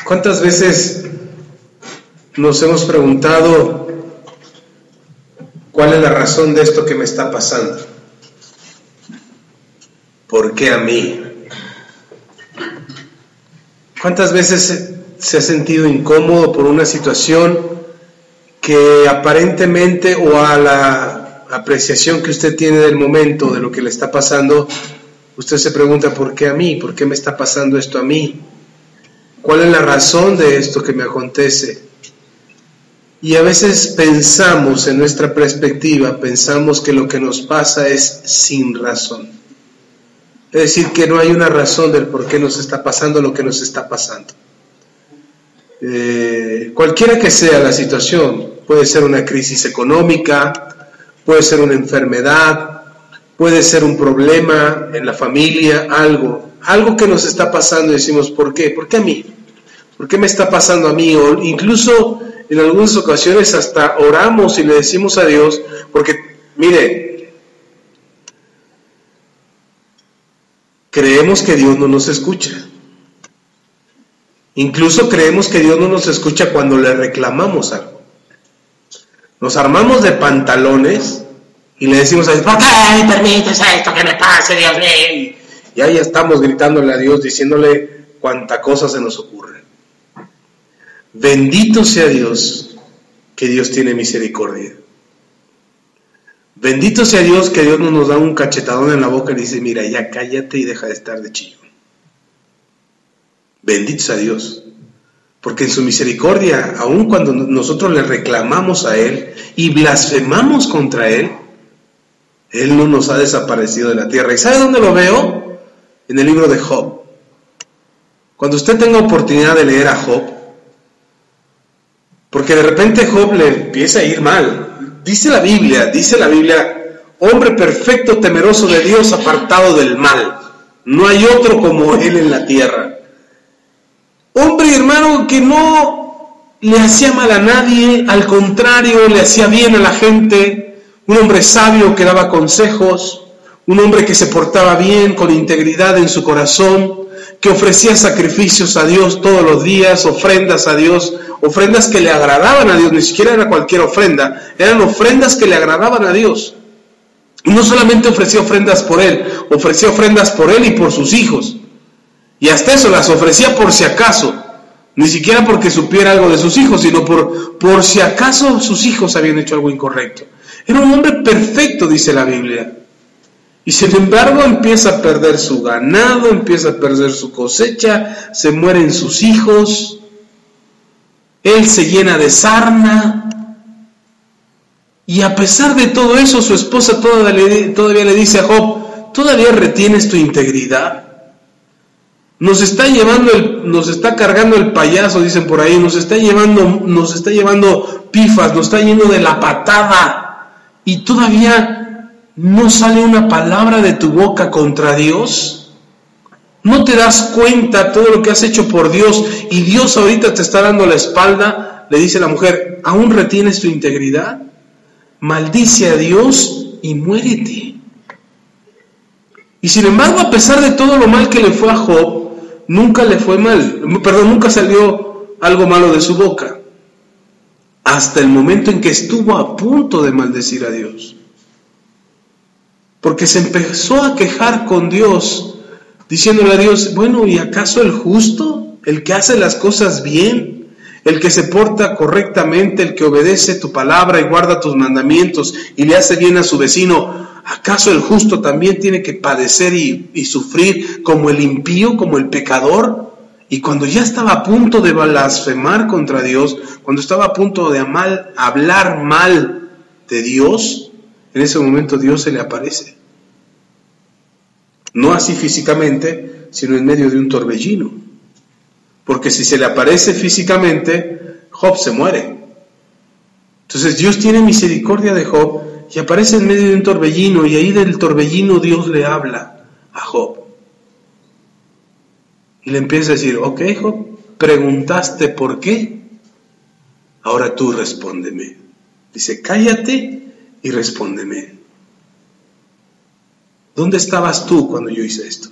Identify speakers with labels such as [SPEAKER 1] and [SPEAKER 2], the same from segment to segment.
[SPEAKER 1] ¿Cuántas veces nos hemos preguntado cuál es la razón de esto que me está pasando? ¿Por qué a mí? ¿Cuántas veces se ha sentido incómodo por una situación que aparentemente, o a la apreciación que usted tiene del momento, de lo que le está pasando, usted se pregunta, ¿por qué a mí? ¿Por qué me está pasando esto a mí? ¿Cuál es la razón de esto que me acontece? Y a veces pensamos, en nuestra perspectiva, pensamos que lo que nos pasa es sin razón. Es decir, que no hay una razón del por qué nos está pasando lo que nos está pasando. Cualquiera que sea la situación, puede ser una crisis económica, puede ser una enfermedad, puede ser un problema en la familia, algo que nos está pasando y decimos, ¿por qué? ¿Por qué a mí? ¿Por qué me está pasando a mí? O incluso en algunas ocasiones hasta oramos y le decimos a Dios, porque mire, creemos que Dios no nos escucha. Incluso creemos que Dios no nos escucha cuando le reclamamos algo. Nos armamos de pantalones y le decimos a Dios, ¿por qué permites esto que me pase, Dios mío? Y ahí estamos gritándole a Dios, diciéndole cuánta cosa se nos ocurre. Bendito sea Dios, que Dios tiene misericordia. Bendito sea Dios, que Dios no nos da un cachetadón en la boca y dice, mira, ya cállate y deja de estar de chillón. Bendito sea Dios, porque en su misericordia, aun cuando nosotros le reclamamos a Él y blasfemamos contra Él, Él no nos ha desaparecido de la tierra. ¿Y sabe dónde lo veo? En el libro de Job. Cuando usted tenga oportunidad de leer a Job, porque de repente Job le empieza a ir mal. Dice la Biblia, hombre perfecto, temeroso de Dios, apartado del mal. No hay otro como él en la tierra. Hombre, hermano, que no le hacía mal a nadie, al contrario, le hacía bien a la gente. Un hombre sabio que daba consejos, un hombre que se portaba bien, con integridad en su corazón, que ofrecía sacrificios a Dios todos los días, ofrendas a Dios, ofrendas que le agradaban a Dios, ni siquiera era cualquier ofrenda, eran ofrendas que le agradaban a Dios. Y no solamente ofrecía ofrendas por él y por sus hijos. Y hasta eso las ofrecía por si acaso, ni siquiera porque supiera algo de sus hijos, sino por si acaso sus hijos habían hecho algo incorrecto. Era un hombre perfecto, dice la Biblia. Y sin embargo empieza a perder su ganado, empieza a perder su cosecha, se mueren sus hijos, él se llena de sarna. Y a pesar de todo eso, su esposa todavía le dice a Job, ¿todavía retienes tu integridad? Nos está cargando el payaso, dicen por ahí, nos está llevando pifas, nos está yendo de la patada, y todavía no sale una palabra de tu boca contra Dios. ¿No te das cuenta todo lo que has hecho por Dios y Dios ahorita te está dando la espalda? Le dice la mujer, ¿aún retienes tu integridad? Maldice a Dios y muérete. Y sin embargo, a pesar de todo lo mal que le fue a Job, nunca salió algo malo de su boca, hasta el momento en que estuvo a punto de maldecir a Dios. Porque se empezó a quejar con Dios, diciéndole a Dios, bueno, ¿y acaso el justo, el que hace las cosas bien, el que se porta correctamente, el que obedece tu palabra y guarda tus mandamientos y le hace bien a su vecino, acaso el justo también tiene que padecer y sufrir como el impío, como el pecador? Y cuando ya estaba a punto de blasfemar contra Dios, cuando estaba a punto de hablar mal de Dios, en ese momento Dios se le aparece. No así físicamente, sino en medio de un torbellino. Porque si se le aparece físicamente, Job se muere. Entonces Dios tiene misericordia de Job y aparece en medio de un torbellino, y ahí del torbellino Dios le habla a Job. Y le empieza a decir, ok, Job, preguntaste por qué, ahora tú respóndeme. Dice, cállate y respóndeme. ¿Dónde estabas tú cuando yo hice esto?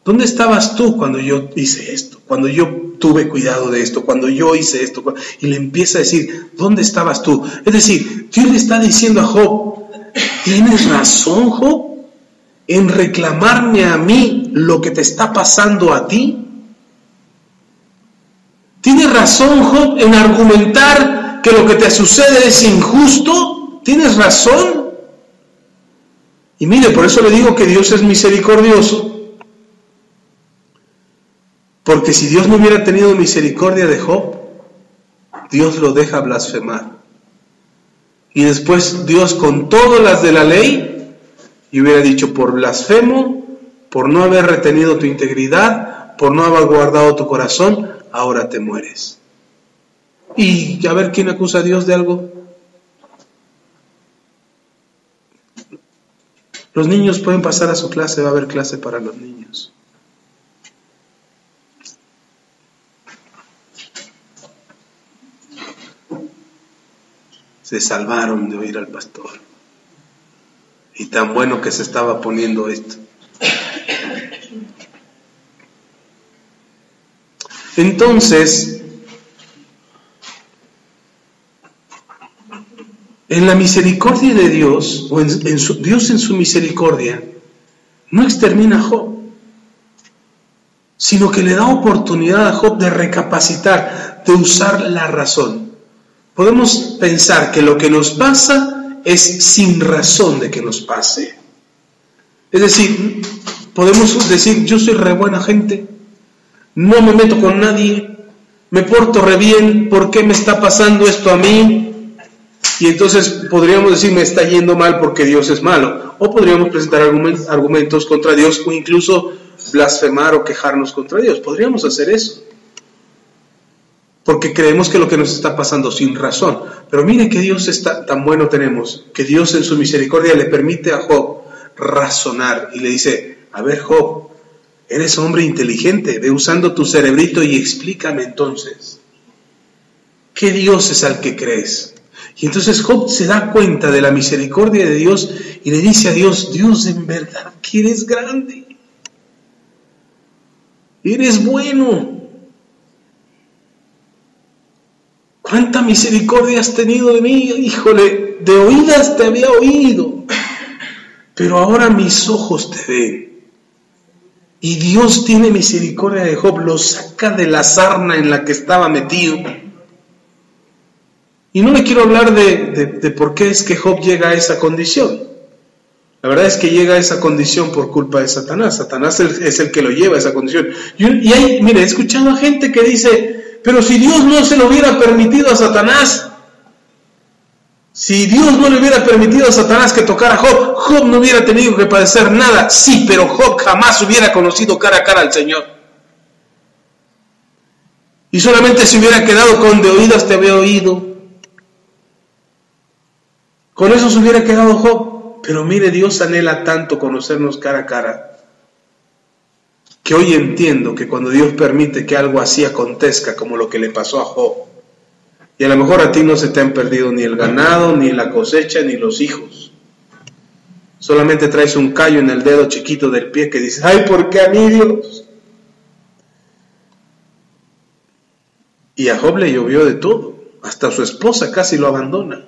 [SPEAKER 1] ¿Dónde estabas tú cuando yo hice esto? Cuando yo tuve cuidado de esto, cuando yo hice esto. Y le empieza a decir, ¿dónde estabas tú? Es decir, Dios le está diciendo a Job, ¿tienes razón, Job, en reclamarme a mí lo que te está pasando a ti? ¿Tienes razón, Job, en argumentar que lo que te sucede es injusto? ¿Tienes razón? Y mire, por eso le digo que Dios es misericordioso. Porque si Dios no hubiera tenido misericordia de Job, Dios lo deja blasfemar. Y después Dios, con todas las de la ley, y hubiera dicho, por blasfemo, por no haber retenido tu integridad, por no haber guardado tu corazón, ahora te mueres. Y a ver, ¿quién acusa a Dios de algo? Los niños pueden pasar a su clase, va a haber clase para los niños. Se salvaron de oír al pastor. Y tan bueno que se estaba poniendo esto. Entonces, en la misericordia de Dios, o Dios en su misericordia, no extermina a Job, sino que le da oportunidad a Job de recapacitar, de usar la razón. Podemos pensar que lo que nos pasa es sin razón de que nos pase. Es decir, podemos decir, yo soy re buena gente, no me meto con nadie, me porto re bien, ¿por qué me está pasando esto a mí? Y entonces podríamos decir, me está yendo mal porque Dios es malo. O podríamos presentar argumentos contra Dios, o incluso blasfemar o quejarnos contra Dios. Podríamos hacer eso, porque creemos que lo que nos está pasando sin razón. Pero mire que Dios está tan bueno tenemos, que Dios en su misericordia le permite a Job razonar y le dice, a ver Job, eres hombre inteligente, ve usando tu cerebrito y explícame entonces, ¿qué Dios es al que crees? Y entonces Job se da cuenta de la misericordia de Dios y le dice a Dios, Dios, en verdad que eres grande, eres bueno. ¿Cuánta misericordia has tenido de mí? Híjole, de oídas te había oído, pero ahora mis ojos te ven. Y Dios tiene misericordia de Job, lo saca de la sarna en la que estaba metido. Y no le quiero hablar de por qué es que Job llega a esa condición. La verdad es que llega a esa condición por culpa de Satanás. Satanás es el que lo lleva a esa condición. Y hay, mire, he escuchado a gente que dice, pero si Dios no se lo hubiera permitido a Satanás, si Dios no le hubiera permitido a Satanás que tocara a Job, Job no hubiera tenido que padecer nada. Sí, pero Job jamás hubiera conocido cara a cara al Señor. Y solamente se hubiera quedado con de oídas te había oído. Con eso se hubiera quedado Job. Pero mire, Dios anhela tanto conocernos cara a cara, que hoy entiendo que cuando Dios permite que algo así acontezca como lo que le pasó a Job, y a lo mejor a ti no se te han perdido ni el ganado, ni la cosecha, ni los hijos, solamente traes un callo en el dedo chiquito del pie que dices, ay, ¿por qué a mí, Dios? Y a Job le llovió de todo, hasta su esposa casi lo abandona,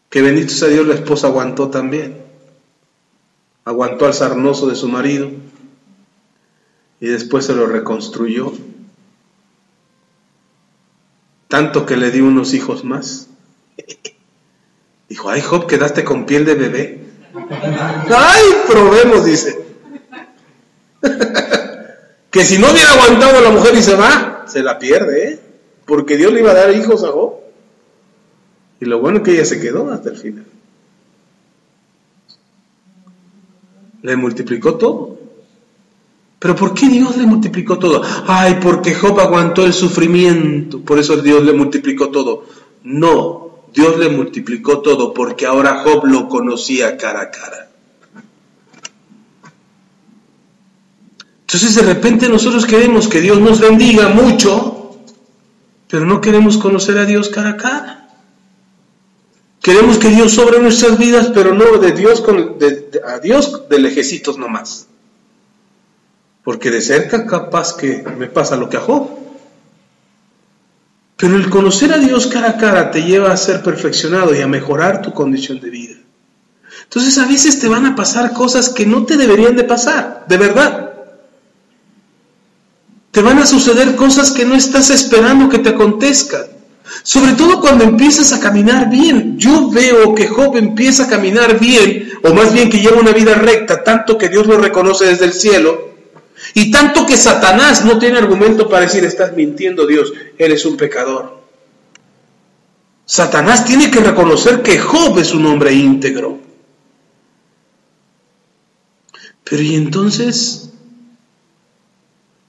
[SPEAKER 1] que bendito sea Dios, la esposa aguantó también. Aguantó al sarnoso de su marido y después se lo reconstruyó, tanto que le dio unos hijos más. Dijo, ay Job, quedaste con piel de bebé. Ay, probemos, dice. Que si no hubiera aguantado a la mujer y se va, se la pierde, porque Dios le iba a dar hijos a Job. Y lo bueno es que ella se quedó hasta el final. Le multiplicó todo. ¿Pero por qué Dios le multiplicó todo? Ay, porque Job aguantó el sufrimiento, por eso Dios le multiplicó todo. No, Dios le multiplicó todo porque ahora Job lo conocía cara a cara. Entonces de repente nosotros queremos que Dios nos bendiga mucho, pero no queremos conocer a Dios cara a cara. Queremos que Dios sobre nuestras vidas, pero no de Dios a Dios de lejecitos nomás. porque de cerca capaz que me pasa lo que a Job. Pero el conocer a Dios cara a cara te lleva a ser perfeccionado y a mejorar tu condición de vida. Entonces a veces te van a pasar cosas que no te deberían de pasar, de verdad. Te van a suceder cosas que no estás esperando que te acontezcan. Sobre todo cuando empiezas a caminar bien. Yo veo que Job empieza a caminar bien, o más bien que lleva una vida recta, tanto que Dios lo reconoce desde el cielo, y tanto que Satanás no tiene argumento para decir, estás mintiendo Dios, eres un pecador. Satanás tiene que reconocer que Job es un hombre íntegro. Pero y entonces,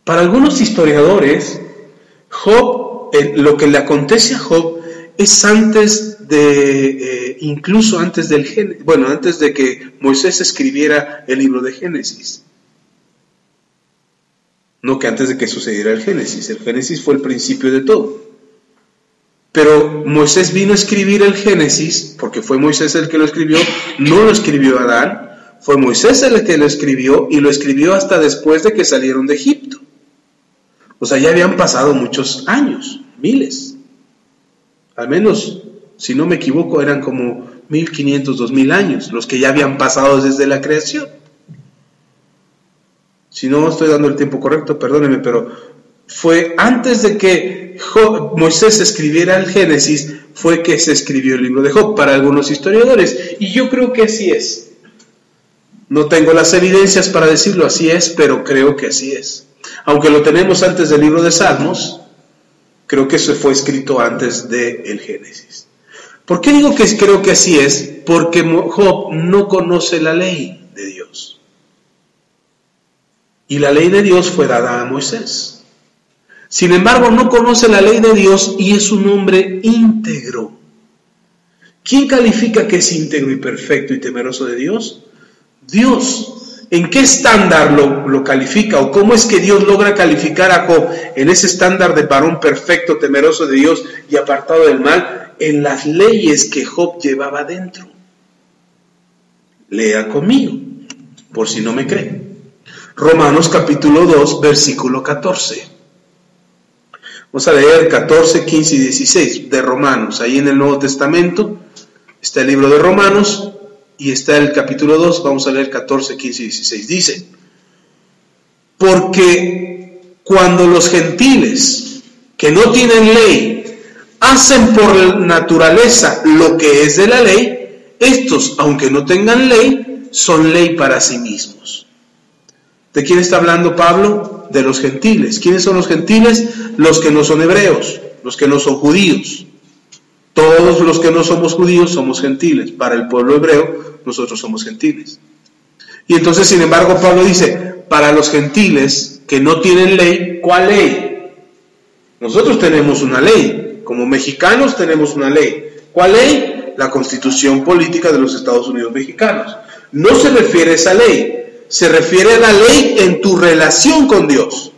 [SPEAKER 1] para algunos historiadores, Job, lo que le acontece a Job es antes de, incluso antes del antes de que Moisés escribiera el libro de Génesis. No que antes de que sucediera el Génesis fue el principio de todo. Pero Moisés vino a escribir el Génesis, porque fue Moisés el que lo escribió, no lo escribió Adán, fue Moisés el que lo escribió, y lo escribió hasta después de que salieron de Egipto. O sea, ya habían pasado muchos años, miles. Al menos, si no me equivoco, eran como 1500, 2000 años, los que ya habían pasado desde la creación. Si no estoy dando el tiempo correcto, perdónenme, pero fue antes de que Moisés escribiera el Génesis, fue que se escribió el libro de Job, para algunos historiadores. Y yo creo que así es. No tengo las evidencias para decirlo, así es, pero creo que así es. Aunque lo tenemos antes del libro de Salmos, creo que eso fue escrito antes del Génesis. ¿Por qué digo que creo que así es? Porque Job no conoce la ley de Dios. Y la ley de Dios fue dada a Moisés. Sin embargo, no conoce la ley de Dios y es un hombre íntegro. ¿Quién califica que es íntegro y perfecto y temeroso de Dios? Dios. ¿En qué estándar lo califica? ¿O cómo es que Dios logra calificar a Job en ese estándar de varón perfecto, temeroso de Dios y apartado del mal? En las leyes que Job llevaba dentro. Lea conmigo, por si no me cree. Romanos capítulo 2, versículo 14. Vamos a leer 14, 15 y 16 de Romanos. Ahí en el Nuevo Testamento está el libro de Romanos y está el capítulo 2. Vamos a leer 14, 15 y 16. Dice: porque cuando los gentiles que no tienen ley hacen por naturaleza lo que es de la ley, estos, aunque no tengan ley, son ley para sí mismos. ¿De quién está hablando Pablo? De los gentiles. ¿Quiénes son los gentiles? Los que no son hebreos, los que no son judíos. Todos los que no somos judíos somos gentiles. Para el pueblo hebreo, nosotros somos gentiles. Y entonces, sin embargo, Pablo dice, para los gentiles que no tienen ley, ¿cuál ley? Nosotros tenemos una ley. Como mexicanos tenemos una ley. ¿Cuál ley? La Constitución Política de los Estados Unidos Mexicanos. No se refiere a esa ley. Se refiere a la ley en tu relación con Dios.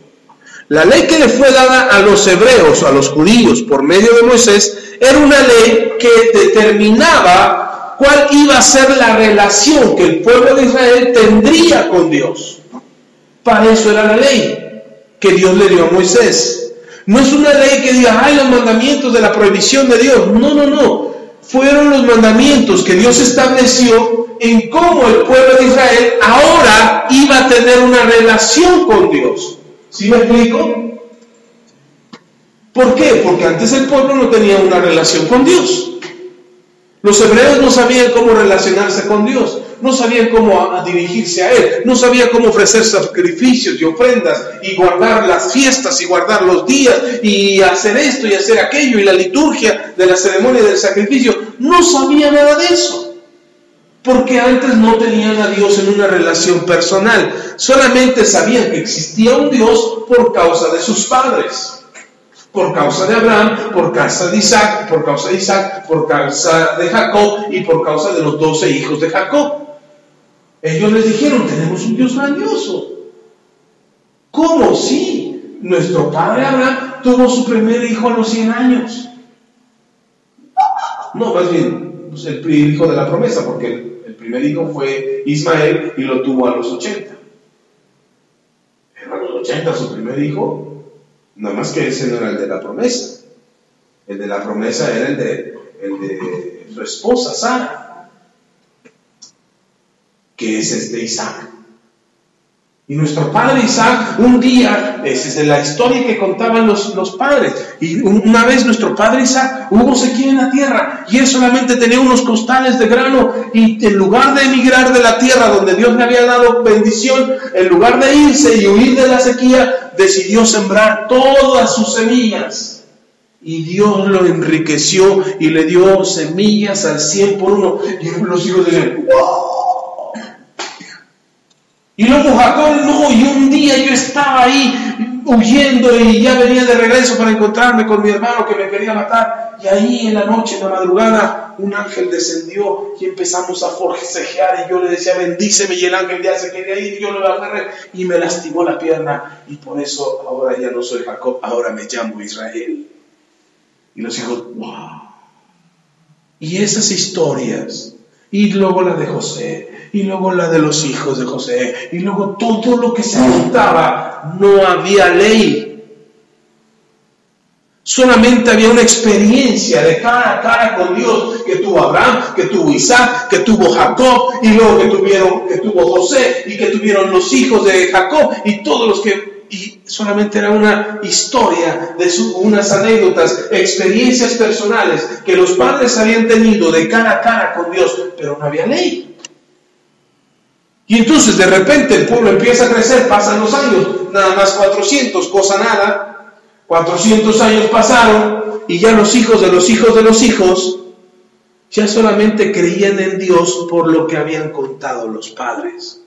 [SPEAKER 1] La ley que le fue dada a los hebreos, a los judíos, por medio de Moisés, era una ley que determinaba cuál iba a ser la relación que el pueblo de Israel tendría con Dios. Para eso era la ley que Dios le dio a Moisés. No es una ley que diga, ay, los mandamientos de la prohibición de Dios. No, no, no. Fueron los mandamientos que Dios estableció en cómo el pueblo de Israel ahora iba a tener una relación con Dios. ¿Sí me explico? ¿Por qué? Porque antes el pueblo no tenía una relación con Dios. Los hebreos no sabían cómo relacionarse con Dios, no sabían cómo dirigirse a Él, no sabían cómo ofrecer sacrificios y ofrendas y guardar las fiestas y guardar los días y hacer esto y hacer aquello y la liturgia de la ceremonia del sacrificio. No sabían nada de eso, porque antes no tenían a Dios en una relación personal, solamente sabían que existía un Dios por causa de sus padres. Por causa de Abraham, por causa de Isaac, por causa de Jacob y por causa de los 12 hijos de Jacob. Ellos les dijeron, tenemos un Dios grandioso. ¿Cómo? Sí, nuestro padre Abraham tuvo su primer hijo a los 100 años. No, más bien, pues el hijo de la promesa, porque el primer hijo fue Ismael y lo tuvo a los 80. Pero 80 su primer hijo, nada más que ese no era el de la promesa. El de la promesa era el de su esposa Sara, que es Isaac. Y nuestro padre Isaac, un día, esa es la historia que contaban los padres, y una vez nuestro padre Isaac hubo sequía en la tierra, y él solamente tenía unos costales de grano, y en lugar de emigrar de la tierra donde Dios le había dado bendición, en lugar de irse y huir de la sequía, decidió sembrar todas sus semillas. Y Dios lo enriqueció y le dio semillas al 100 por uno. Y los hijos decían, ¡wow! Y luego Jacob, no, y un día yo estaba ahí huyendo y ya venía de regreso para encontrarme con mi hermano que me quería matar. Y ahí en la noche, en la madrugada, un ángel descendió y empezamos a forcejear. Y yo le decía, bendíceme, y el ángel ya se quería ir y yo lo agarré y me lastimó la pierna. Y por eso ahora ya no soy Jacob, ahora me llamo Israel. Y los hijos, wow. Y esas historias, y luego la de José, y luego la de los hijos de José, y luego todo lo que se contaba, no había ley. Solamente había una experiencia de cara a cara con Dios que tuvo Abraham, que tuvo Isaac, que tuvo Jacob, y luego que tuvo José, y que tuvieron los hijos de Jacob, y todos los que... Y solamente era una historia de unas anécdotas, experiencias personales que los padres habían tenido de cara a cara con Dios, pero no había ley. Y entonces de repente el pueblo empieza a crecer, pasan los años, nada más 400, cosa nada, 400 años pasaron y ya los hijos de los hijos de los hijos ya solamente creían en Dios por lo que habían contado los padres.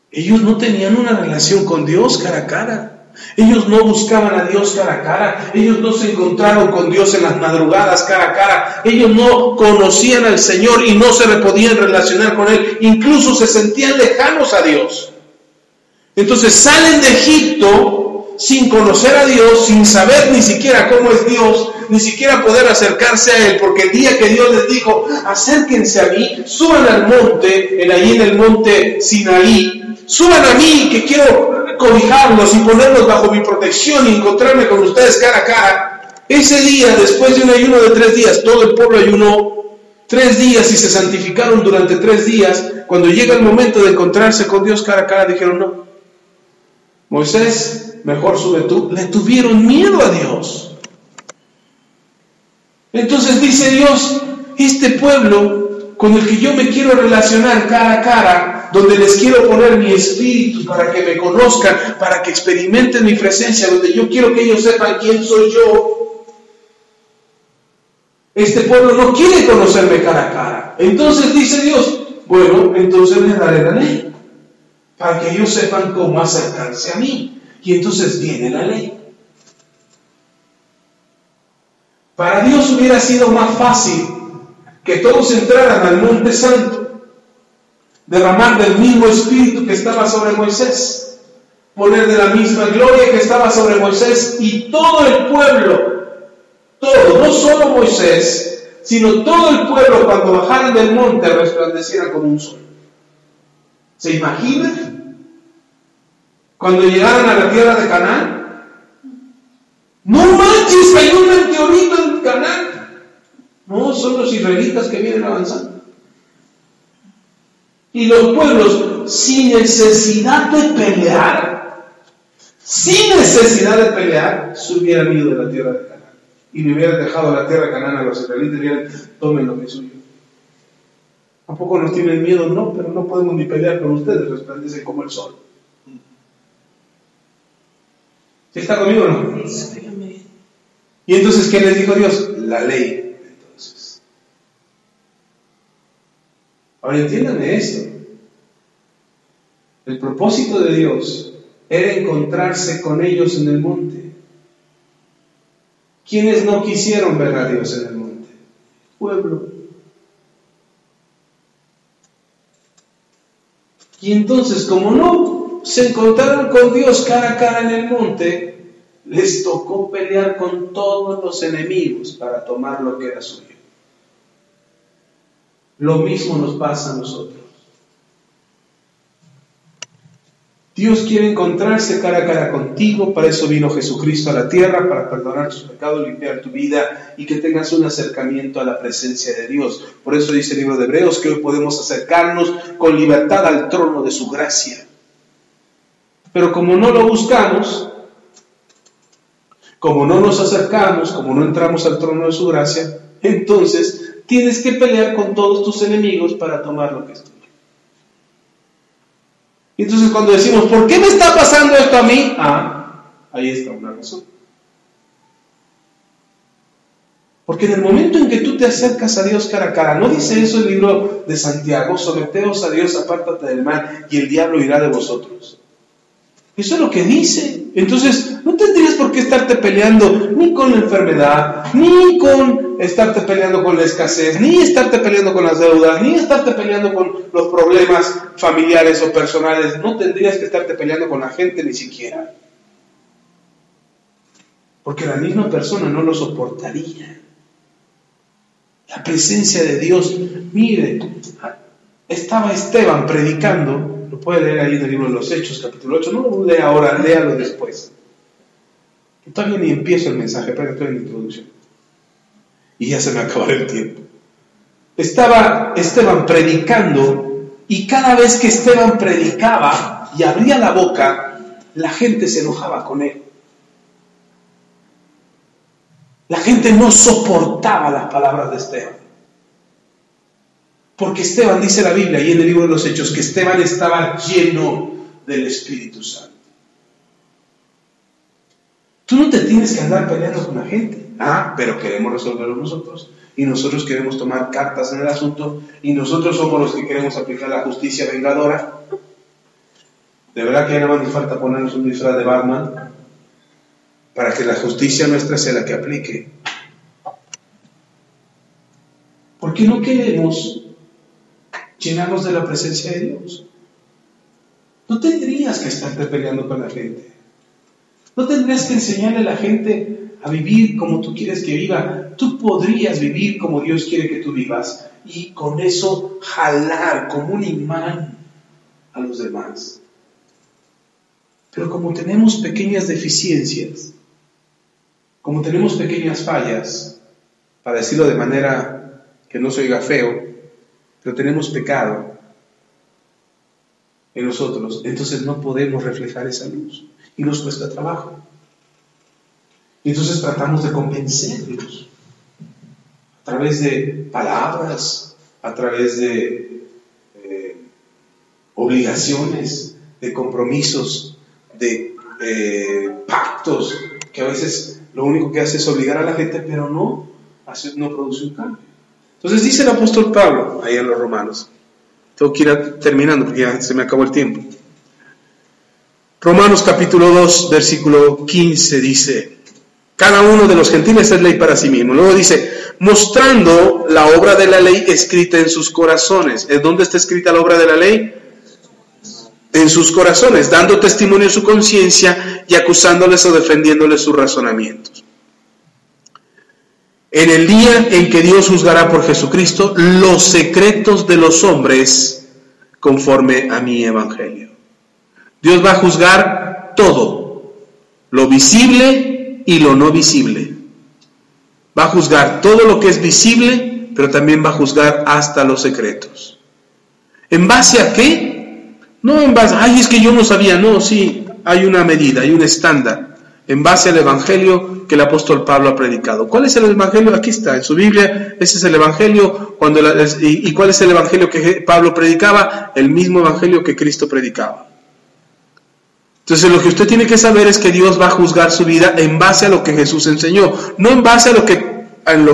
[SPEAKER 1] Ellos no tenían una relación con Dios cara a cara. Ellos no buscaban a Dios cara a cara. Ellos no se encontraron con Dios en las madrugadas cara a cara. Ellos no conocían al Señor y no se podían relacionar con Él. Incluso se sentían lejanos a Dios. Entonces salen de Egipto sin conocer a Dios, sin saber ni siquiera cómo es Dios, ni siquiera poder acercarse a Él, porque el día que Dios les dijo, acérquense a mí, suban al monte, ahí en el monte Sinaí, suban a mí que quiero cobijarlos y ponerlos bajo mi protección y encontrarme con ustedes cara a cara. Ese día, después de un ayuno de 3 días, todo el pueblo ayunó 3 días y se santificaron durante 3 días. Cuando llega el momento de encontrarse con Dios cara a cara, dijeron no. Moisés, mejor sube tú. Le tuvieron miedo a Dios. Entonces dice Dios, este pueblo con el que yo me quiero relacionar cara a cara, donde les quiero poner mi espíritu para que me conozcan, para que experimenten mi presencia, donde yo quiero que ellos sepan quién soy yo. Este pueblo no quiere conocerme cara a cara. Entonces dice Dios, bueno, entonces les daré la ley, para que ellos sepan cómo acercarse a mí. Y entonces viene la ley. Para Dios hubiera sido más fácil que todos entraran al Monte Santo, derramar del mismo espíritu que estaba sobre Moisés, poner de la misma gloria que estaba sobre Moisés, y todo el pueblo, todo, no solo Moisés, sino todo el pueblo cuando bajaran del monte resplandeciera como un sol. ¿Se imaginan? Cuando llegaran a la tierra de Canaán, no manches, cayó un meteorito en Canaán. No, son los israelitas que vienen avanzando. Y los pueblos, sin necesidad de pelear, se hubieran ido de la tierra de Canaán. Y le hubieran dejado la tierra de Canaán a los israelitas y hubieran, tomen lo que es suyo. ¿A poco nos tienen miedo? No, pero no podemos ni pelear con ustedes, resplandecen como el sol. ¿Sí está conmigo o no? Y entonces, ¿qué les dijo Dios? La ley. Entonces, ahora entiéndanme esto. El propósito de Dios era encontrarse con ellos en el monte. ¿Quiénes no quisieron ver a Dios en el monte? Pueblo. Y entonces, como no se encontraron con Dios cara a cara en el monte, les tocó pelear con todos los enemigos para tomar lo que era suyo. Lo mismo nos pasa a nosotros. Dios quiere encontrarse cara a cara contigo, para eso vino Jesucristo a la tierra, para perdonar tus pecados, limpiar tu vida y que tengas un acercamiento a la presencia de Dios. Por eso dice el libro de Hebreos que hoy podemos acercarnos con libertad al trono de su gracia. Pero como no lo buscamos, como no nos acercamos, como no entramos al trono de su gracia, entonces tienes que pelear con todos tus enemigos para tomar lo que es tuyo. Y entonces cuando decimos, ¿por qué me está pasando esto a mí? Ahí está una razón. Porque en el momento en que tú te acercas a Dios cara a cara, ¿no dice eso el libro de Santiago? Someteos a Dios, apártate del mal, y el diablo irá de vosotros. Eso es lo que dice. Entonces, no tendrías por qué estarte peleando ni con la enfermedad, ni con estarte peleando con la escasez, ni estarte peleando con las deudas, ni estarte peleando con los problemas familiares o personales. No tendrías que estarte peleando con la gente ni siquiera. Porque la misma persona no lo soportaría. La presencia de Dios. Mire, estaba Esteban predicando. Lo puede leer ahí en el libro de los Hechos, capítulo 8. No lo lea ahora, léalo después. Todavía ni empiezo el mensaje, pero estoy en la introducción. Y ya se me acabará el tiempo. Estaba Esteban predicando, y cada vez que Esteban predicaba y abría la boca, la gente se enojaba con él. La gente no soportaba las palabras de Esteban. Porque Esteban, dice la Biblia, y en el libro de los Hechos, que Esteban estaba lleno del Espíritu Santo. Tú no te tienes que andar peleando con la gente. Pero queremos resolverlo nosotros. Y nosotros queremos tomar cartas en el asunto. Y nosotros somos los que queremos aplicar la justicia vengadora. De verdad que ya nada más nos falta ponernos un disfraz de Batman para que la justicia nuestra sea la que aplique. ¿Por qué no queremos llenarnos de la presencia de Dios? No tendrías que estarte peleando con la gente. No tendrías que enseñarle a la gente a vivir como tú quieres que viva. Tú podrías vivir como Dios quiere que tú vivas y con eso jalar como un imán a los demás. Pero como tenemos pequeñas deficiencias, como tenemos pequeñas fallas, para decirlo de manera que no se oiga feo, pero tenemos pecado en nosotros, entonces no podemos reflejar esa luz y nos cuesta trabajo. Y entonces tratamos de convencerlos a través de palabras, a través de obligaciones, de compromisos, de pactos, que a veces lo único que hace es obligar a la gente, pero no produce un cambio. Entonces dice el apóstol Pablo, ahí en los Romanos, tengo que ir terminando porque ya se me acabó el tiempo. Romanos capítulo 2, versículo 15 dice, cada uno de los gentiles es ley para sí mismo. Luego dice, mostrando la obra de la ley escrita en sus corazones. ¿Dónde está escrita la obra de la ley? En sus corazones, dando testimonio en su conciencia y acusándoles o defendiéndoles sus razonamientos. En el día en que Dios juzgará por Jesucristo los secretos de los hombres conforme a mi evangelio. Dios va a juzgar todo, lo visible y lo no visible. Va a juzgar todo lo que es visible, pero también va a juzgar hasta los secretos. ¿En base a qué? No en base, es que yo no sabía, no, sí, hay una medida, hay un estándar. En base al evangelio que el apóstol Pablo ha predicado. ¿Cuál es el evangelio? Aquí está, en su Biblia, ese es el evangelio. ¿Y cuál es el evangelio que Pablo predicaba? El mismo evangelio que Cristo predicaba. Entonces lo que usted tiene que saber es que Dios va a juzgar su vida en base a lo que Jesús enseñó, no en base a lo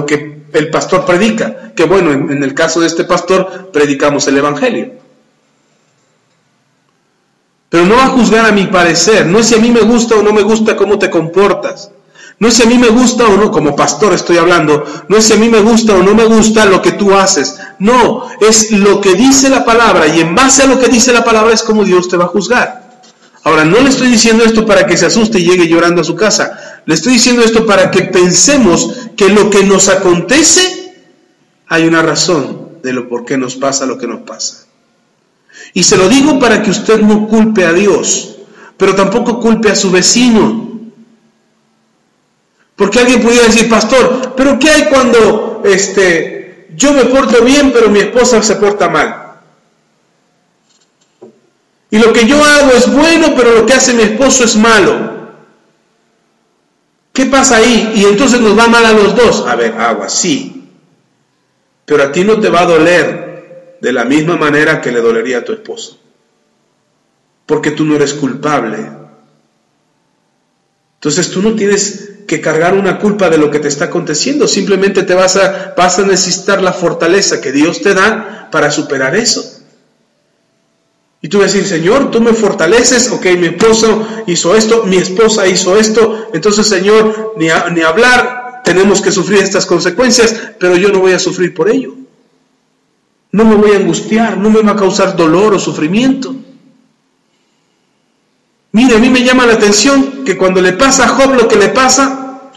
[SPEAKER 1] que el pastor predica, que bueno, en el caso de este pastor predicamos el evangelio. Pero no va a juzgar a mi parecer, no es si a mí me gusta o no me gusta cómo te comportas, no es si a mí me gusta o no, como pastor estoy hablando, no es si a mí me gusta o no me gusta lo que tú haces, no, es lo que dice la palabra y en base a lo que dice la palabra es como Dios te va a juzgar. Ahora, no le estoy diciendo esto para que se asuste y llegue llorando a su casa, le estoy diciendo esto para que pensemos que lo que nos acontece hay una razón de lo por qué nos pasa lo que nos pasa. Y se lo digo para que usted no culpe a Dios, pero tampoco culpe a su vecino. Porque alguien pudiera decir, pastor, ¿pero qué hay cuando yo me porto bien, pero mi esposa se porta mal? Y lo que yo hago es bueno, pero lo que hace mi esposo es malo. ¿Qué pasa ahí? Y entonces nos va mal a los dos. A ver, agua, sí. Pero a ti no te va a doler de la misma manera que le dolería a tu esposo. Porque tú no eres culpable. Entonces tú no tienes que cargar una culpa de lo que te está aconteciendo. Simplemente vas a necesitar la fortaleza que Dios te da para superar eso. Y tú vas a decir, Señor, tú me fortaleces, ok, mi esposo hizo esto, mi esposa hizo esto, entonces, Señor, ni hablar, tenemos que sufrir estas consecuencias, pero yo no voy a sufrir por ello. No me voy a angustiar, no me va a causar dolor o sufrimiento. Mire, a mí me llama la atención que cuando le pasa a Job lo que le pasa,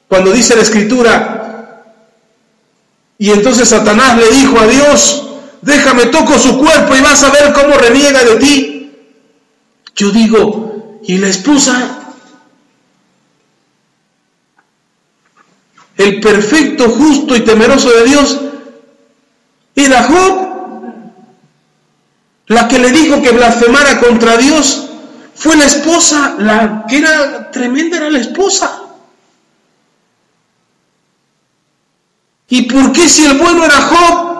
[SPEAKER 1] cuando dice la Escritura, y entonces Satanás le dijo a Dios, déjame toco su cuerpo y vas a ver cómo reniega de ti. Yo digo, ¿y la esposa? El perfecto, justo y temeroso de Dios era Job. La que le dijo que blasfemara contra Dios fue la esposa. La que era tremenda era la esposa. ¿Y por qué si el bueno era Job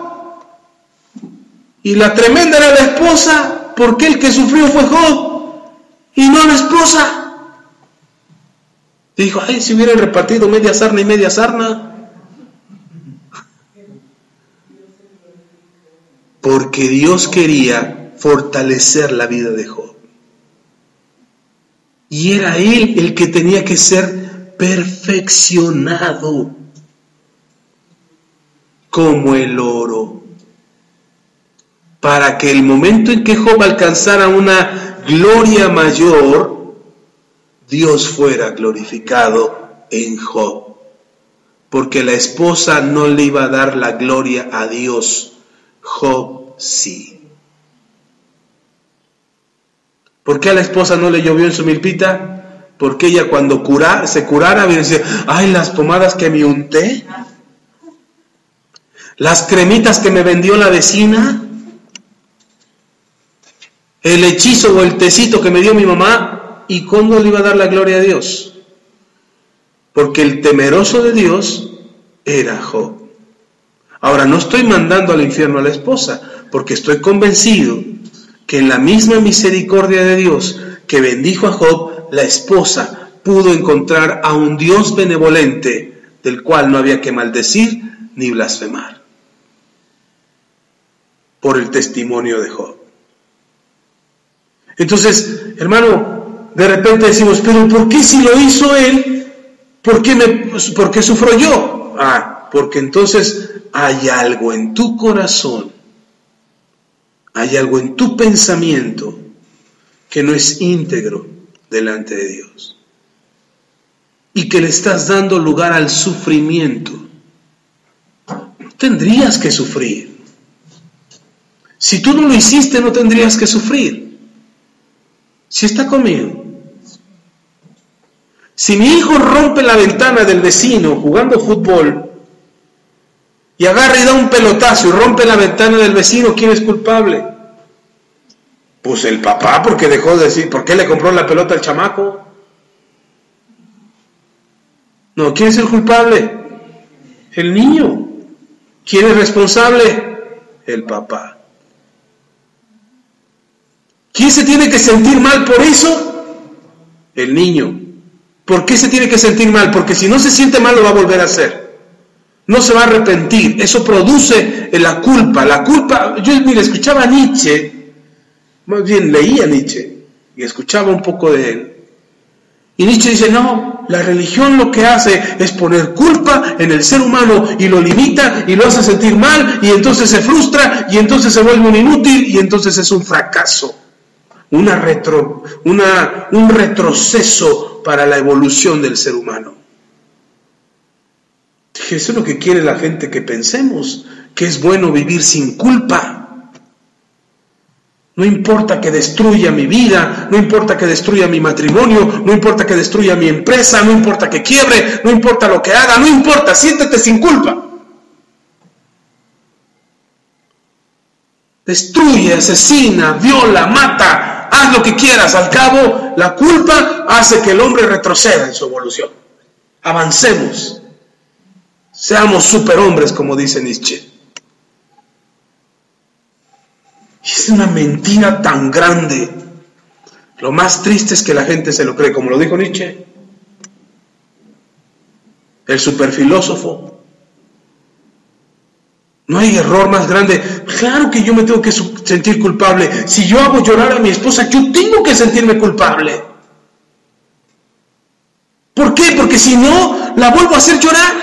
[SPEAKER 1] y la tremenda era la esposa, por qué el que sufrió fue Job y no la esposa? Dijo, ay, si hubieran repartido media sarna y media sarna. Porque Dios quería fortalecer la vida de Job. Y era él el que tenía que ser perfeccionado como el oro, para que el momento en que Job alcanzara una gloria mayor, Dios fuera glorificado en Job. Porque la esposa no le iba a dar la gloria a Dios, Job sí. ¿Por qué a la esposa no le llovió en su milpita? Porque ella cuando se curara, viene a decir, ay, las pomadas que me unté, las cremitas que me vendió la vecina, el hechizo o el tecito que me dio mi mamá. ¿Y cómo le iba a dar la gloria a Dios? Porque el temeroso de Dios era Job. Ahora, no estoy mandando al infierno a la esposa, porque estoy convencido que en la misma misericordia de Dios que bendijo a Job, la esposa pudo encontrar a un Dios benevolente del cual no había que maldecir ni blasfemar por el testimonio de Job. Entonces, hermano, de repente decimos, pero ¿por qué si lo hizo él? ¿Por qué sufro yo? Porque entonces hay algo en tu corazón, hay algo en tu pensamiento que no es íntegro delante de Dios y que le estás dando lugar al sufrimiento. No tendrías que sufrir. Si tú no lo hiciste, no tendrías que sufrir. Si está conmigo. Si mi hijo rompe la ventana del vecino jugando fútbol y agarra y da un pelotazo y rompe la ventana del vecino, ¿quién es culpable? Pues el papá, porque dejó de decir, ¿por qué le compró la pelota al chamaco? No, ¿quién es el culpable? El niño. ¿Quién es responsable? El papá. ¿Quién se tiene que sentir mal por eso? El niño. ¿Por qué se tiene que sentir mal? Porque si no se siente mal lo va a volver a hacer. No se va a arrepentir. Eso produce la culpa. La culpa, yo escuchaba a Nietzsche, más bien leía a Nietzsche y escuchaba un poco de él. Y Nietzsche dice, no, la religión lo que hace es poner culpa en el ser humano y lo limita y lo hace sentir mal y entonces se frustra y entonces se vuelve un inútil y entonces es un fracaso. Un retroceso para la evolución del ser humano. Eso es lo que quiere la gente que pensemos, que es bueno vivir sin culpa. No importa que destruya mi vida, no importa que destruya mi matrimonio, no importa que destruya mi empresa, no importa que quiebre, no importa lo que haga, no importa, siéntete sin culpa. Destruye, asesina, viola, mata, haz lo que quieras. Al cabo, la culpa hace que el hombre retroceda en su evolución. Avancemos. Seamos superhombres, como dice Nietzsche. Es una mentira tan grande. Lo más triste es que la gente se lo cree, como lo dijo Nietzsche, el superfilósofo. No hay error más grande. Claro que yo me tengo que sentir culpable. Si yo hago llorar a mi esposa, yo tengo que sentirme culpable. ¿Por qué? Porque si no, la vuelvo a hacer llorar.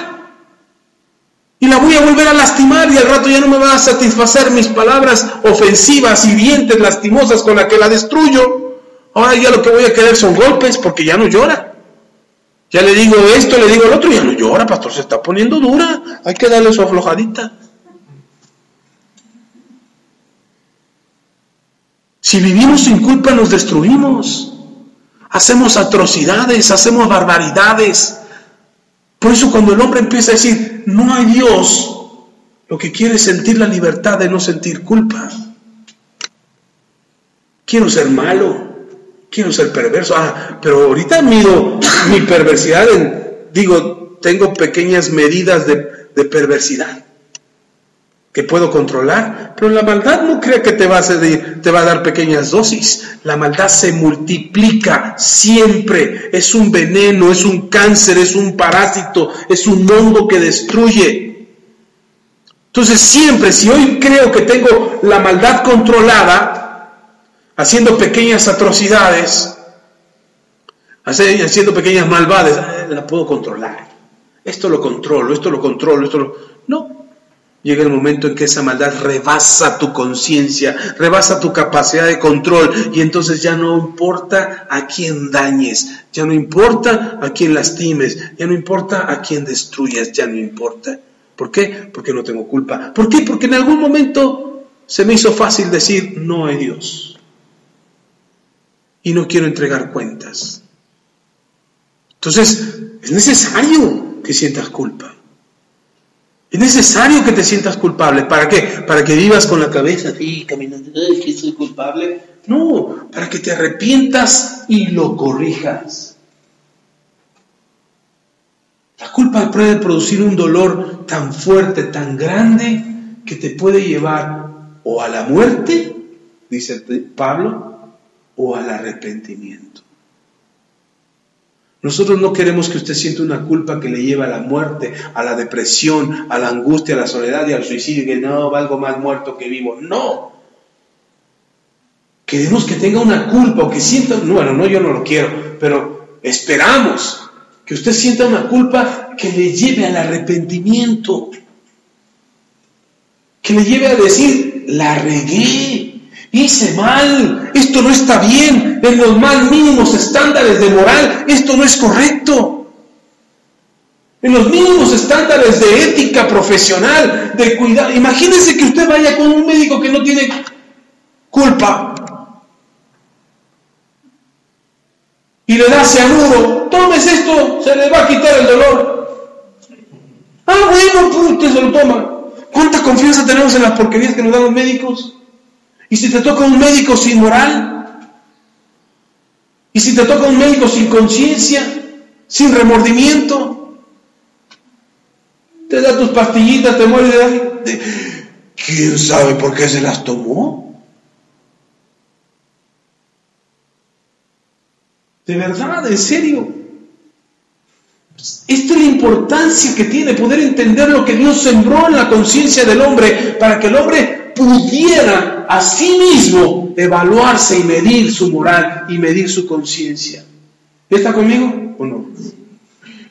[SPEAKER 1] Y la voy a volver a lastimar y al rato ya no me va a satisfacer mis palabras ofensivas, hirientes, lastimosas con las que la destruyo. Ahora ya lo que voy a querer son golpes porque ya no llora. Ya le digo esto, le digo el otro, ya no llora, pastor, se está poniendo dura. Hay que darle su aflojadita. Si vivimos sin culpa nos destruimos. Hacemos atrocidades, hacemos barbaridades. Por eso cuando el hombre empieza a decir, no hay Dios, lo que quiere es sentir la libertad de no sentir culpa. Quiero ser malo, quiero ser perverso. Pero ahorita mido mi perversidad tengo pequeñas medidas de perversidad que puedo controlar, pero la maldad no crea que te va a dar pequeñas dosis. La maldad se multiplica siempre, es un veneno, es un cáncer, es un parásito, es un hongo que destruye. Entonces siempre, si hoy creo que tengo la maldad controlada, haciendo pequeñas atrocidades, haciendo pequeñas maldades, la puedo controlar. Esto lo controlo. No. Llega el momento en que esa maldad rebasa tu conciencia, rebasa tu capacidad de control, y entonces ya no importa a quién dañes, ya no importa a quién lastimes, ya no importa a quién destruyas, ya no importa. ¿Por qué? Porque no tengo culpa. ¿Por qué? Porque en algún momento se me hizo fácil decir, no hay Dios. Y no quiero entregar cuentas. Entonces, es necesario que sientas culpa. Es necesario que te sientas culpable. ¿Para qué? ¿Para que vivas con la cabeza así, caminando, ay, que soy culpable? No, para que te arrepientas y lo corrijas. La culpa puede producir un dolor tan fuerte, tan grande, que te puede llevar o a la muerte, dice Pablo, o al arrepentimiento. Nosotros no queremos que usted sienta una culpa que le lleve a la muerte, a la depresión, a la angustia, a la soledad y al suicidio, que no, valgo más muerto que vivo. No. Queremos que tenga una culpa o que sienta, bueno, no, yo no lo quiero, pero esperamos que usted sienta una culpa que le lleve al arrepentimiento, que le lleve a decir, la regué. Hice mal, esto no está bien, en los más mínimos estándares de moral, esto no es correcto. En los mínimos estándares de ética profesional, de cuidado. Imagínense que usted vaya con un médico que no tiene culpa y le da cianuro, tomes esto, se le va a quitar el dolor. Bueno, pues usted se lo toma. ¿Cuánta confianza tenemos en las porquerías que nos dan los médicos? ¿Y si te toca un médico sin moral? ¿Y si te toca un médico sin conciencia? ¿Sin remordimiento? Te da tus pastillitas, te muere de... ¿Quién sabe por qué se las tomó? De verdad, en serio. Esta es la importancia que tiene poder entender lo que Dios sembró en la conciencia del hombre, para que el hombre pudiera a sí mismo evaluarse y medir su moral y medir su conciencia. ¿Está conmigo o no?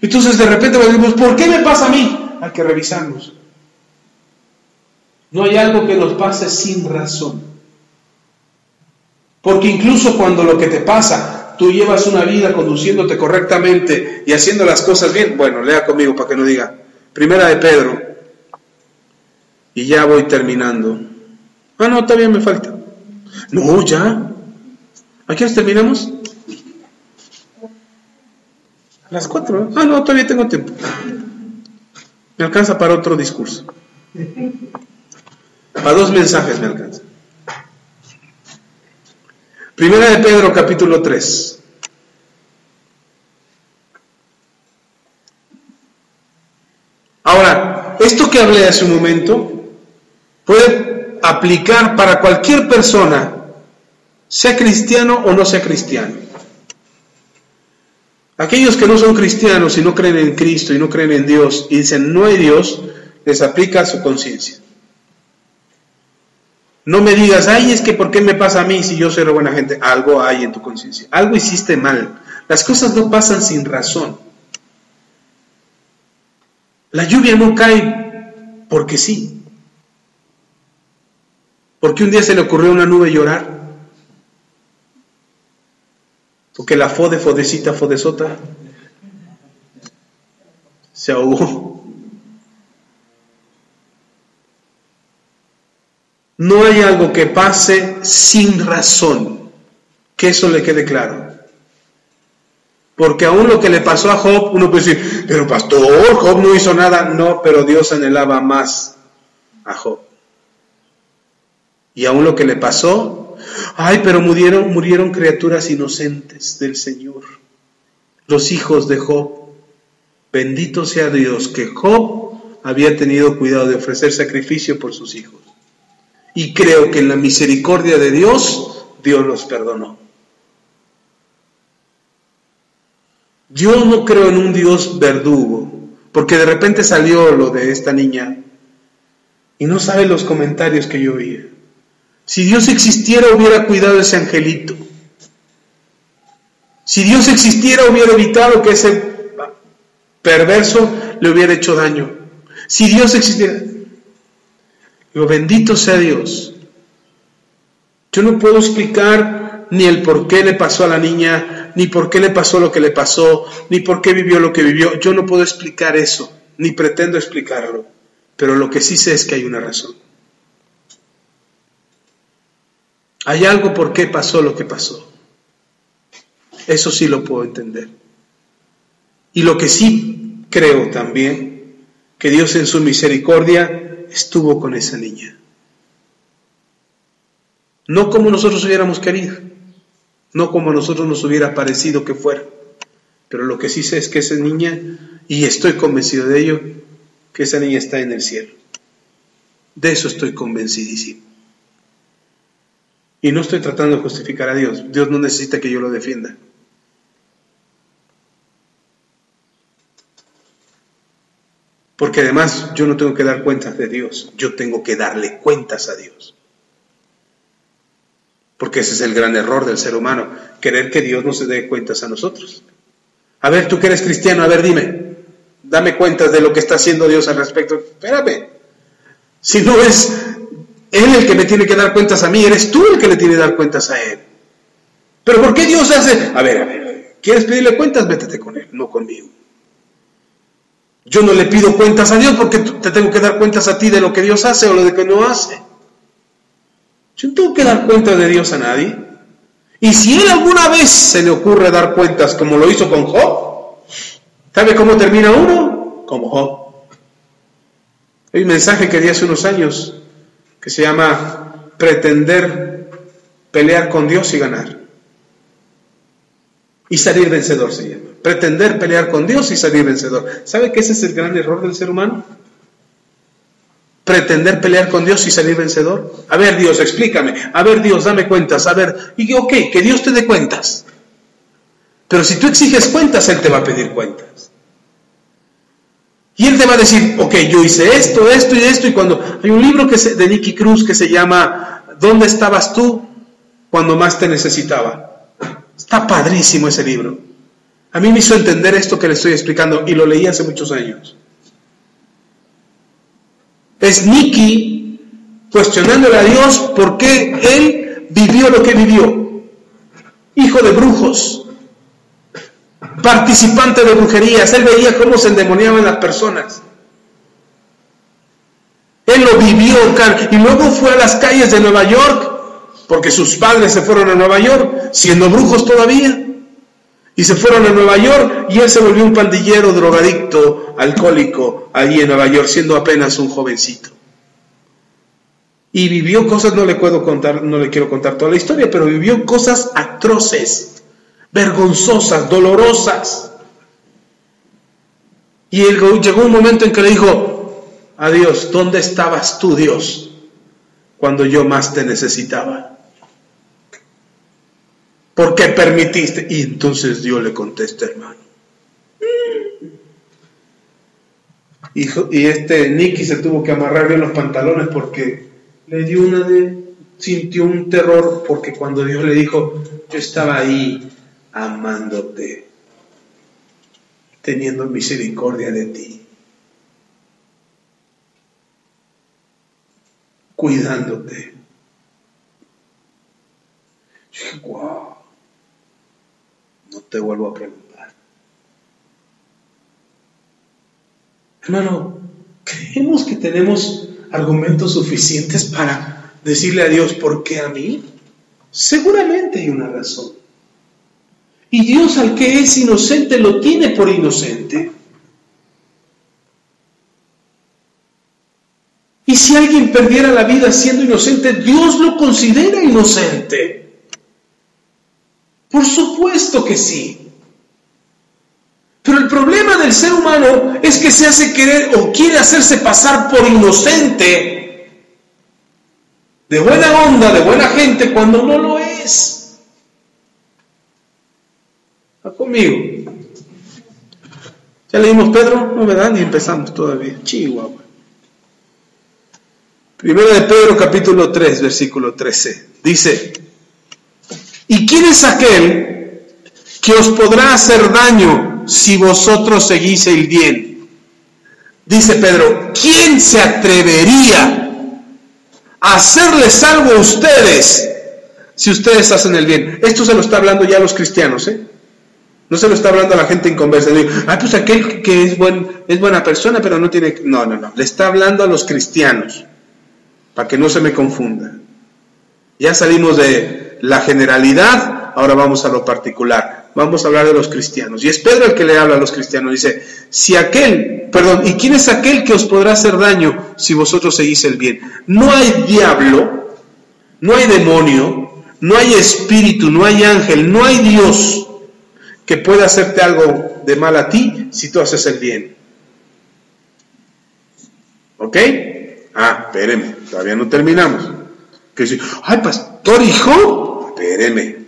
[SPEAKER 1] Entonces de repente decimos, ¿por qué me pasa a mí? Hay que revisarnos. No hay algo que nos pase sin razón. Porque incluso cuando lo que te pasa, tú llevas una vida conduciéndote correctamente y haciendo las cosas bien, bueno, lea conmigo para que no diga. Primera de Pedro, y ya voy terminando. No, todavía me falta. No, ya. ¿A qué hora terminamos? A las 4. Ah, no, todavía tengo tiempo. Me alcanza para otro discurso. Para 2 mensajes me alcanza. Primera de Pedro, capítulo 3. Ahora, esto que hablé hace un momento puede aplicar para cualquier persona, sea cristiano o no sea cristiano. Aquellos que no son cristianos y no creen en Cristo y no creen en Dios y dicen no hay Dios, les aplica su conciencia. No me digas, ay, es que ¿por qué me pasa a mí si yo soy de buena gente? Algo hay en tu conciencia, algo hiciste mal. Las cosas no pasan sin razón. La lluvia no cae porque sí. Porque un día se le ocurrió a una nube llorar. Porque la fodecita, fodesota, se ahogó. No hay algo que pase sin razón, que eso le quede claro. Porque aún lo que le pasó a Job, uno puede decir, pero pastor, Job no hizo nada. No, pero Dios anhelaba más a Job. Y aún lo que le pasó, ay, pero murieron criaturas inocentes del Señor, los hijos de Job. Bendito sea Dios que Job había tenido cuidado de ofrecer sacrificio por sus hijos. Y creo que en la misericordia de Dios, Dios los perdonó. Yo no creo en un Dios verdugo, porque de repente salió lo de esta niña y no sabe los comentarios que yo oía. Si Dios existiera, hubiera cuidado de ese angelito. Si Dios existiera, hubiera evitado que ese perverso le hubiera hecho daño. Si Dios existiera, digo, bendito sea Dios. Yo no puedo explicar ni el por qué le pasó a la niña, ni por qué le pasó lo que le pasó, ni por qué vivió lo que vivió. Yo no puedo explicar eso, ni pretendo explicarlo. Pero lo que sí sé es que hay una razón. Hay algo por qué pasó lo que pasó. Eso sí lo puedo entender. Y lo que sí creo también, que Dios en su misericordia estuvo con esa niña. No como nosotros hubiéramos querido, no como a nosotros nos hubiera parecido que fuera, pero lo que sí sé es que esa niña, y estoy convencido de ello, que esa niña está en el cielo. De eso estoy convencidísimo. Y no estoy tratando de justificar a Dios. Dios no necesita que yo lo defienda. Porque además yo no tengo que dar cuentas de Dios, yo tengo que darle cuentas a Dios. Porque ese es el gran error del ser humano, querer que Dios no se dé cuentas a nosotros. A ver, tú que eres cristiano, a ver, dame cuentas de lo que está haciendo Dios al respecto. Espérame, si no es Él el que me tiene que dar cuentas a mí, eres tú el que le tiene que dar cuentas a Él. Pero ¿por qué Dios hace? A ver, ¿quieres pedirle cuentas? Métete con Él, no conmigo. Yo no le pido cuentas a Dios porque te tengo que dar cuentas a ti de lo que Dios hace o lo de que no hace. Yo no tengo que dar cuentas de Dios a nadie. Y si Él alguna vez se le ocurre dar cuentas como lo hizo con Job, ¿sabe cómo termina uno? Como Job. Hay un mensaje que di hace unos años que se llama pretender pelear con Dios y ganar. Y salir vencedor se llama. Pretender pelear con Dios y salir vencedor. ¿Sabe que ese es el gran error del ser humano? Pretender pelear con Dios y salir vencedor. A ver, Dios, explícame. A ver, Dios, dame cuentas. A ver, y ok, que Dios te dé cuentas. Pero si tú exiges cuentas, Él te va a pedir cuentas. Y Él te va a decir, ok, yo hice esto, esto y esto. Y cuando hay un libro de Nicky Cruz que se llama ¿Dónde estabas tú cuando más te necesitaba? Está padrísimo ese libro. A mí me hizo entender esto que le estoy explicando y lo leí hace muchos años. Es Nicky cuestionándole a Dios por qué Él vivió lo que vivió. Hijo de brujos, participante de brujerías, Él veía cómo se endemoniaban las personas. Él lo vivió, y luego fue a las calles de Nueva York porque sus padres se fueron a Nueva York, siendo brujos todavía, y se fueron a Nueva York, y él se volvió un pandillero, drogadicto, alcohólico, allí en Nueva York, siendo apenas un jovencito. Y vivió cosas, no le quiero contar toda la historia, pero vivió cosas atroces, vergonzosas, dolorosas. Y llegó un momento en que le dijo a Dios: ¿dónde estabas tú, Dios, cuando yo más te necesitaba? ¿Por qué permitiste? Y entonces Dios le contesta, hermano. Y Nicky se tuvo que amarrar bien los pantalones porque le dio sintió un terror, porque cuando Dios le dijo: yo estaba ahí amándote, teniendo misericordia de ti, cuidándote. Yo dije: wow, no te vuelvo a preguntar. Hermano, ¿creemos que tenemos argumentos suficientes para decirle a Dios por qué a mí? Seguramente hay una razón. Y Dios, al que es inocente, lo tiene por inocente. Y si alguien perdiera la vida siendo inocente, Dios lo considera inocente. Por supuesto que sí. Pero el problema del ser humano es que se hace querer o quiere hacerse pasar por inocente, de buena onda, de buena gente, cuando no lo es. ¿Está conmigo? ¿Ya leímos Pedro? No, ¿verdad? Ni empezamos todavía. Chihuahua. Primero de Pedro, capítulo 3, versículo 13. Dice: ¿y quién es aquel que os podrá hacer daño si vosotros seguís el bien? Dice Pedro: ¿quién se atrevería a hacerles algo a ustedes si ustedes hacen el bien? Esto se lo está hablando ya a los cristianos, No se lo está hablando a la gente inconversa. Pues aquel que es buena persona, pero no tiene... No. Le está hablando a los cristianos, para que no se me confunda. Ya salimos de la generalidad, ahora vamos a lo particular. Vamos a hablar de los cristianos. Y es Pedro el que le habla a los cristianos. Dice: ¿y quién es aquel que os podrá hacer daño si vosotros seguís el bien? No hay diablo, no hay demonio, no hay espíritu, no hay ángel, no hay Dios que pueda hacerte algo de mal a ti si tú haces el bien. ¿Ok? Espéreme, todavía no terminamos. Que dice: ay, pastor, hijo, espéreme.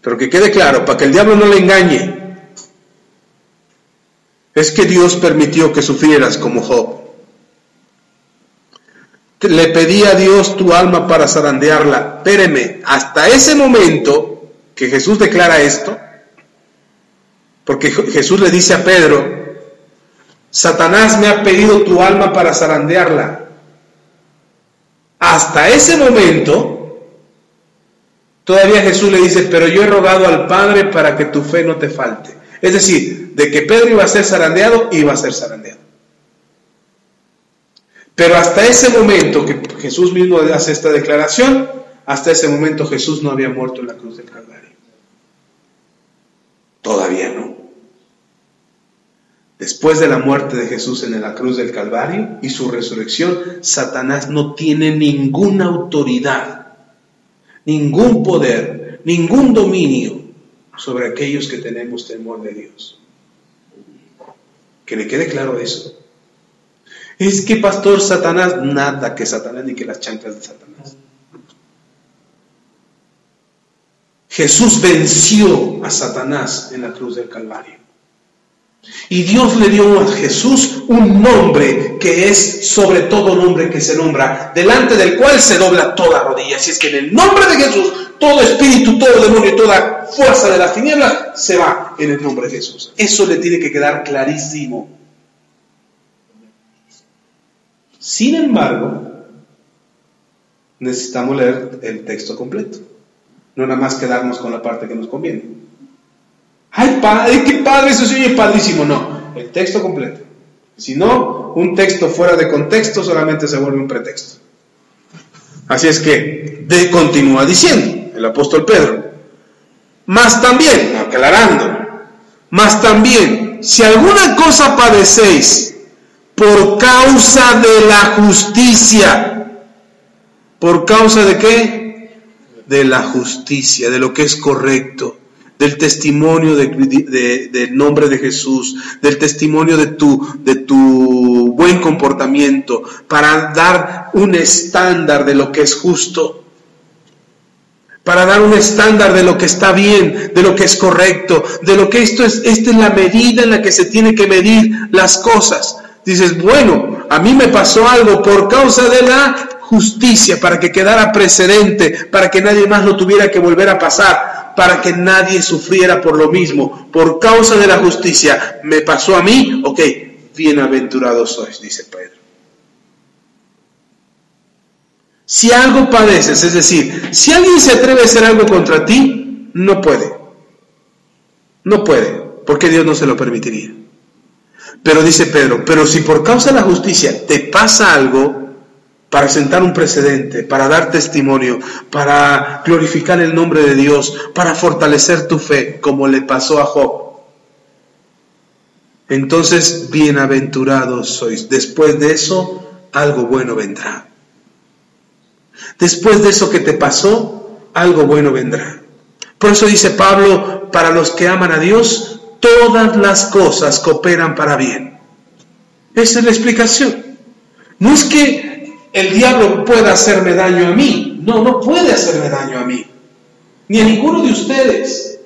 [SPEAKER 1] Pero que quede claro, para que el diablo no le engañe, es que Dios permitió que sufrieras como Job. Le pedí a Dios tu alma para zarandearla. Espéreme, hasta ese momento que Jesús declara esto, porque Jesús le dice a Pedro: Satanás me ha pedido tu alma para zarandearla. Hasta ese momento, todavía Jesús le dice: pero yo he rogado al Padre para que tu fe no te falte. Es decir, de que Pedro iba a ser zarandeado, iba a ser zarandeado. Pero hasta ese momento que Jesús mismo hace esta declaración, hasta ese momento Jesús no había muerto en la cruz del Calvario. Todavía no. Después de la muerte de Jesús en la cruz del Calvario y su resurrección, Satanás no tiene ninguna autoridad, ningún poder, ningún dominio sobre aquellos que tenemos temor de Dios. Que le quede claro eso. Es que, pastor, Satanás, nada que Satanás ni que las chanclas de Satanás. Jesús venció a Satanás en la cruz del Calvario. Y Dios le dio a Jesús un nombre que es sobre todo nombre que se nombra, delante del cual se dobla toda rodilla. Así es que en el nombre de Jesús, todo espíritu, todo demonio, toda fuerza de las tinieblas se va en el nombre de Jesús. Eso le tiene que quedar clarísimo. Sin embargo, necesitamos leer el texto completo. No nada más quedarnos con la parte que nos conviene. ¡Ay, padre, qué padre! Eso se oye padrísimo. No, el texto completo. Si no, un texto fuera de contexto solamente se vuelve un pretexto. Así es que continúa diciendo el apóstol Pedro. Más también, aclarando, más también, si alguna cosa padecéis por causa de la justicia, ¿por causa de qué? De la justicia, de lo que es correcto, del testimonio del nombre de Jesús, del testimonio de tu buen comportamiento, para dar un estándar de lo que es justo, para dar un estándar de lo que está bien, de lo que es correcto, de lo que esta es la medida en la que se tiene que medir las cosas. Dices, bueno, a mí me pasó algo por causa de la justicia, para que quedara precedente, para que nadie más lo tuviera que volver a pasar, para que nadie sufriera por lo mismo. Por causa de la justicia, me pasó a mí, ok, bienaventurados sois, dice Pedro. Si algo padeces, es decir, si alguien se atreve a hacer algo contra ti, no puede. No puede, porque Dios no se lo permitiría. Pero dice Pedro, pero si por causa de la justicia te pasa algo, para sentar un precedente, para dar testimonio, para glorificar el nombre de Dios, para fortalecer tu fe, como le pasó a Job, entonces bienaventurados sois. Después de eso, algo bueno vendrá. Después de eso que te pasó, algo bueno vendrá. Por eso dice Pablo, para los que aman a Dios, todas las cosas cooperan para bien. Esa es la explicación. No es que el diablo pueda hacerme daño a mí. No puede hacerme daño a mí. Ni a ninguno de ustedes.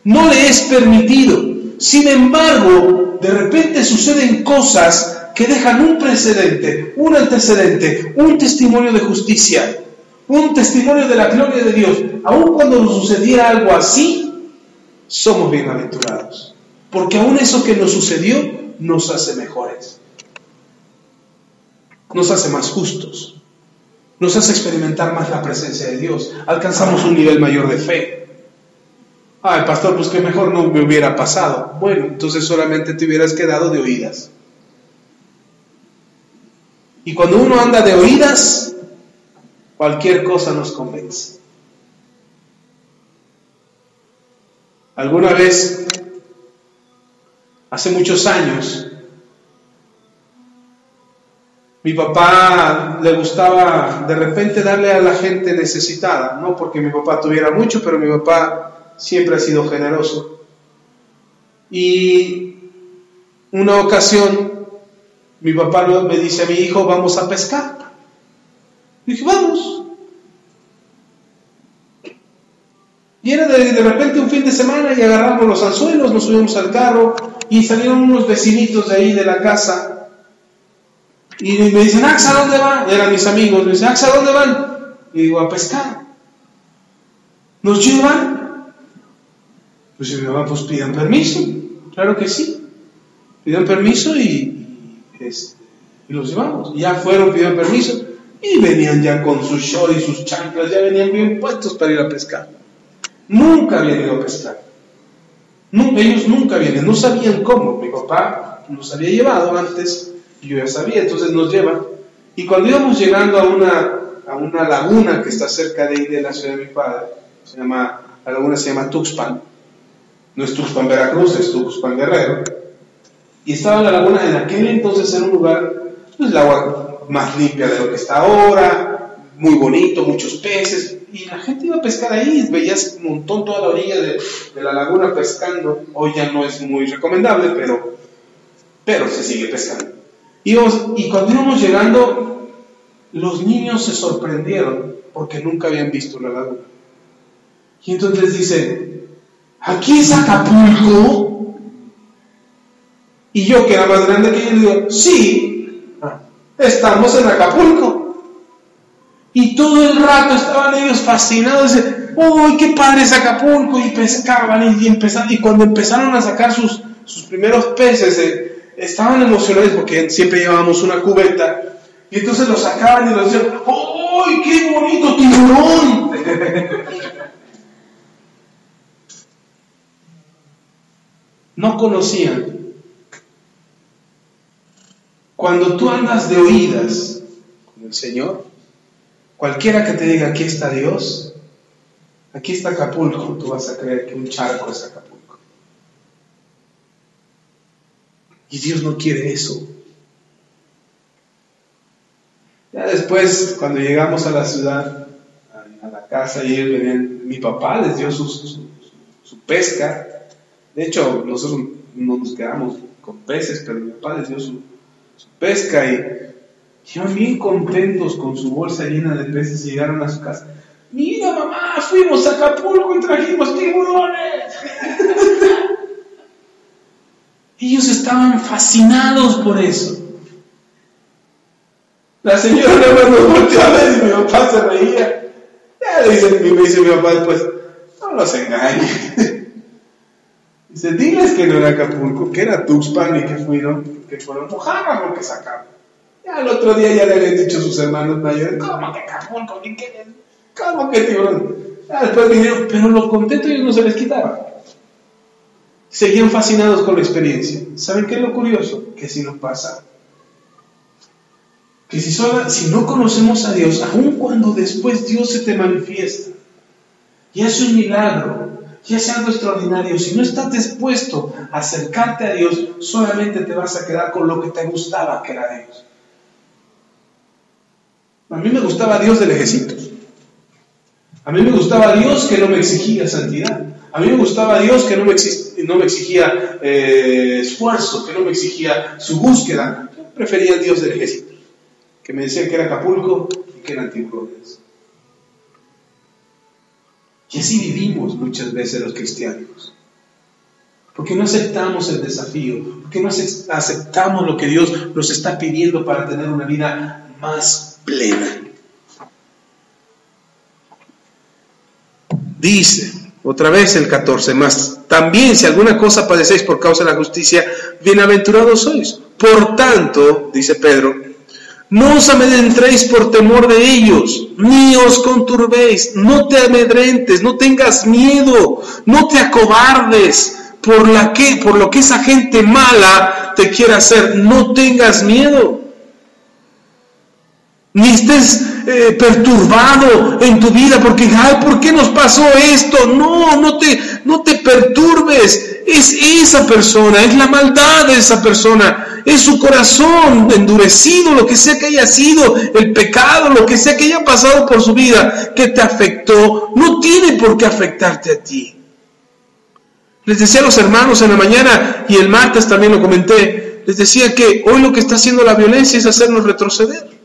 [SPEAKER 1] No le es permitido. Sin embargo, de repente suceden cosas que dejan un precedente, un antecedente, un testimonio de justicia, un testimonio de la gloria de Dios. Aun cuando nos sucediera algo así, somos bienaventurados. Porque aún eso que nos sucedió nos hace mejores. Nos hace más justos. Nos hace experimentar más la presencia de Dios. Alcanzamos un nivel mayor de fe. Ay, pastor, pues que mejor no me hubiera pasado. Bueno, entonces solamente te hubieras quedado de oídas. Y cuando uno anda de oídas, cualquier cosa nos convence. Alguna vez, hace muchos años, mi papá le gustaba de repente darle a la gente necesitada, no porque mi papá tuviera mucho, pero mi papá siempre ha sido generoso. Y una ocasión, mi papá me dice a mi hijo, vamos a pescar. Y dije, vamos. Y era de repente un fin de semana y agarramos los anzuelos, nos subimos al carro y salieron unos vecinitos de ahí de la casa. Y me dicen, Axa, ¿a dónde van? Eran mis amigos. Me dicen, Axa, ¿a dónde van? Y digo, a pescar. ¿Nos llevan? Pues si me van, pues pidan permiso. Claro que sí. Pidan permiso y los llevamos. Y ya fueron, pidieron permiso. Y venían ya con sus shorts y sus chanclas. Ya venían bien puestos para ir a pescar. Nunca habían ido a pescar. Ellos nunca habían, no sabían cómo. Mi papá nos había llevado antes. Yo ya sabía, entonces nos llevan. Y cuando íbamos llegando a una laguna que está cerca de ahí de la ciudad de mi padre, la laguna se llama Tuxpan. No es Tuxpan, Veracruz, es Tuxpan, Guerrero. Y estaba la laguna en aquel entonces en un lugar, pues el agua más limpia de lo que está ahora, muy bonito, muchos peces. Y la gente iba a pescar ahí, veías un montón toda la orilla de la laguna pescando. Hoy ya no es muy recomendable, pero se sigue pescando. Y cuando íbamos llegando, los niños se sorprendieron porque nunca habían visto una laguna. Y entonces les dicen, ¿aquí es Acapulco? Y yo, que era más grande que ellos, digo, sí, estamos en Acapulco. Y todo el rato estaban ellos fascinados, dicen, ¡uy, qué padre es Acapulco! Y pescaban y cuando empezaron a sacar sus primeros peces, estaban emocionados porque siempre llevábamos una cubeta y entonces los sacaban y los decían, ¡ay, qué bonito tiburón! No conocían. Cuando tú andas de oídas con el Señor, Cualquiera que te diga, aquí está Dios, aquí está Acapulco, tú vas a creer que un charco es Acapulco. Y Dios no quiere eso. Ya después, cuando llegamos a la ciudad, a la casa, y mi papá les dio su pesca. De hecho, nosotros no nos quedamos con peces, pero mi papá les dio su pesca y iban bien contentos con su bolsa llena de peces y llegaron a su casa. Mira, mamá, fuimos a Acapulco y trajimos tiburones. Ellos estaban fascinados por eso. La señora nada más nos volteó a ver y mi papá se reía. Ya me dice mi papá después, no los engañes. Dice, diles que no era Acapulco, que era Tuxpan y que fueron mojadas lo que sacaron. Ya el otro día ya le habían dicho a sus hermanos mayores, ¿cómo que Acapulco? ¿Cómo que tiburón? Ya después vinieron, pero lo contento ellos no se les quitaba. Seguían fascinados con la experiencia. ¿Saben qué es lo curioso? Que si nos pasa. Que si no conocemos a Dios, aun cuando después Dios se te manifiesta y hace un milagro, y hace algo extraordinario, si no estás dispuesto a acercarte a Dios, solamente te vas a quedar con lo que te gustaba que era Dios. A mí me gustaba Dios del ejército. A mí me gustaba Dios que no me exigía santidad. A mí me gustaba Dios que no me exigía esfuerzo, que no me exigía su búsqueda. Yo prefería el Dios del ejército, que me decía que era Acapulco y que eran tiburones. Y así vivimos muchas veces los cristianos. Porque no aceptamos el desafío, porque no aceptamos lo que Dios nos está pidiendo para tener una vida más plena. Dice, otra vez el 14 más, también si alguna cosa padecéis por causa de la justicia, bienaventurados sois. Por tanto, dice Pedro, no os amedrentéis por temor de ellos, ni os conturbéis, no te amedrentes, no tengas miedo, no te acobardes por lo que esa gente mala te quiera hacer, no tengas miedo. Ni estés perturbado en tu vida porque, ¿por qué nos pasó esto? No te perturbes. Es esa persona, es la maldad de esa persona, es su corazón endurecido, lo que sea que haya sido, el pecado, lo que sea que haya pasado por su vida, que te afectó, no tiene por qué afectarte a ti. Les decía a los hermanos en la mañana, y el martes también lo comenté, les decía que hoy lo que está haciendo la violencia es hacernos retroceder.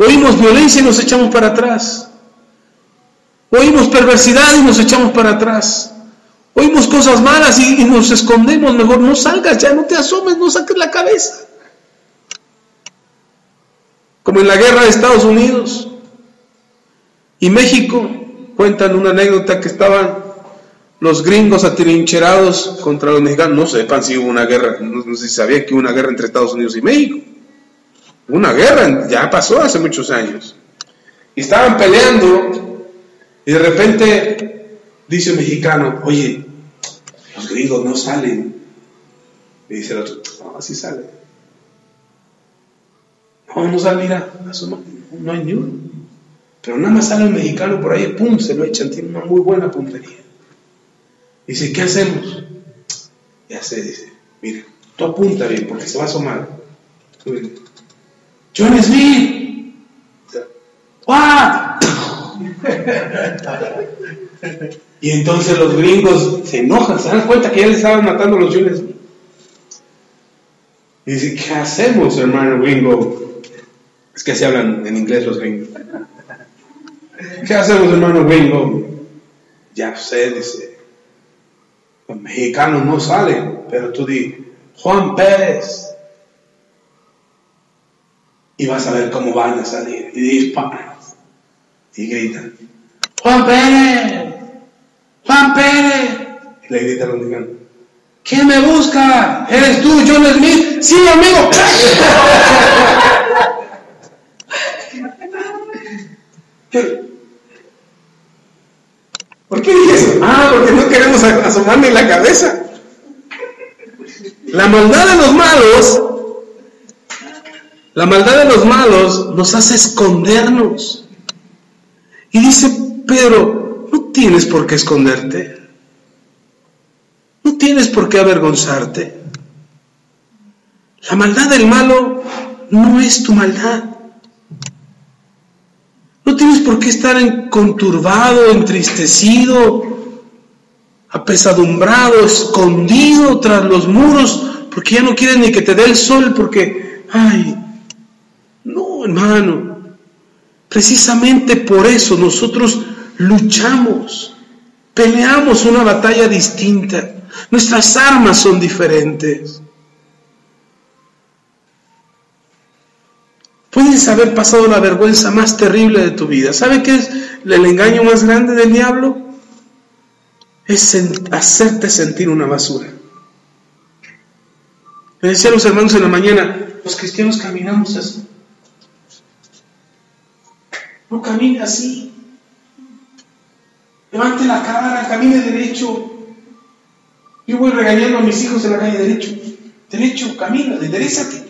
[SPEAKER 1] Oímos violencia y nos echamos para atrás. Oímos perversidad y nos echamos para atrás. Oímos cosas malas y nos escondemos. Mejor no salgas ya, no te asomes, no saques la cabeza. Como en la guerra de Estados Unidos y México, cuentan una anécdota que estaban los gringos atrincherados contra los mexicanos. No sepan si hubo una guerra, no sé si sabían que hubo una guerra entre Estados Unidos y México. Una guerra, ya pasó hace muchos años. Y estaban peleando y de repente dice un mexicano, oye, los gringos no salen. Y dice el otro, no, así sale. No sale, mira, no hay ni uno. Pero nada más sale un mexicano por ahí, pum, se lo echan, tiene una muy buena puntería. Dice, ¿qué hacemos? Ya sé, dice, mira, tú apunta bien porque se va a asomar. John Smith. ¿What? Y entonces los gringos se enojan, se dan cuenta que ya le estaban matando a los John Smith. Y dice, ¿qué hacemos, hermano gringo? Es que así hablan en inglés los gringos. ¿Qué hacemos, hermano gringo? Ya sé, dice, los mexicanos no salen, pero tú di, Juan Pérez. Y vas a ver cómo van a salir. Y disparan. Y gritan, ¡Juan Pérez! ¡Juan Pérez! Y le gritan a los mexicanos, ¿quién me busca? ¿Eres tú, John Smith? ¡Sí, amigo! ¿Por qué dije eso? Porque no queremos asomarme en la cabeza. La maldad de los malos, La maldad de los malos nos hace escondernos. Y dice Pedro, no tienes por qué esconderte. No tienes por qué avergonzarte. La maldad del malo no es tu maldad. No tienes por qué estar conturbado, entristecido, apesadumbrado, escondido tras los muros, porque ya no quieres ni que te dé el sol, porque, no, hermano, precisamente por eso nosotros luchamos, peleamos una batalla distinta, nuestras armas son diferentes. Puedes haber pasado la vergüenza más terrible de tu vida. ¿Sabe qué es el engaño más grande del diablo? Es hacerte sentir una basura. Me decían los hermanos en la mañana, los cristianos caminamos así. No camine así. Levante la cara, camine derecho. Yo voy regañando a mis hijos en la calle, derecho, camina, enderezate.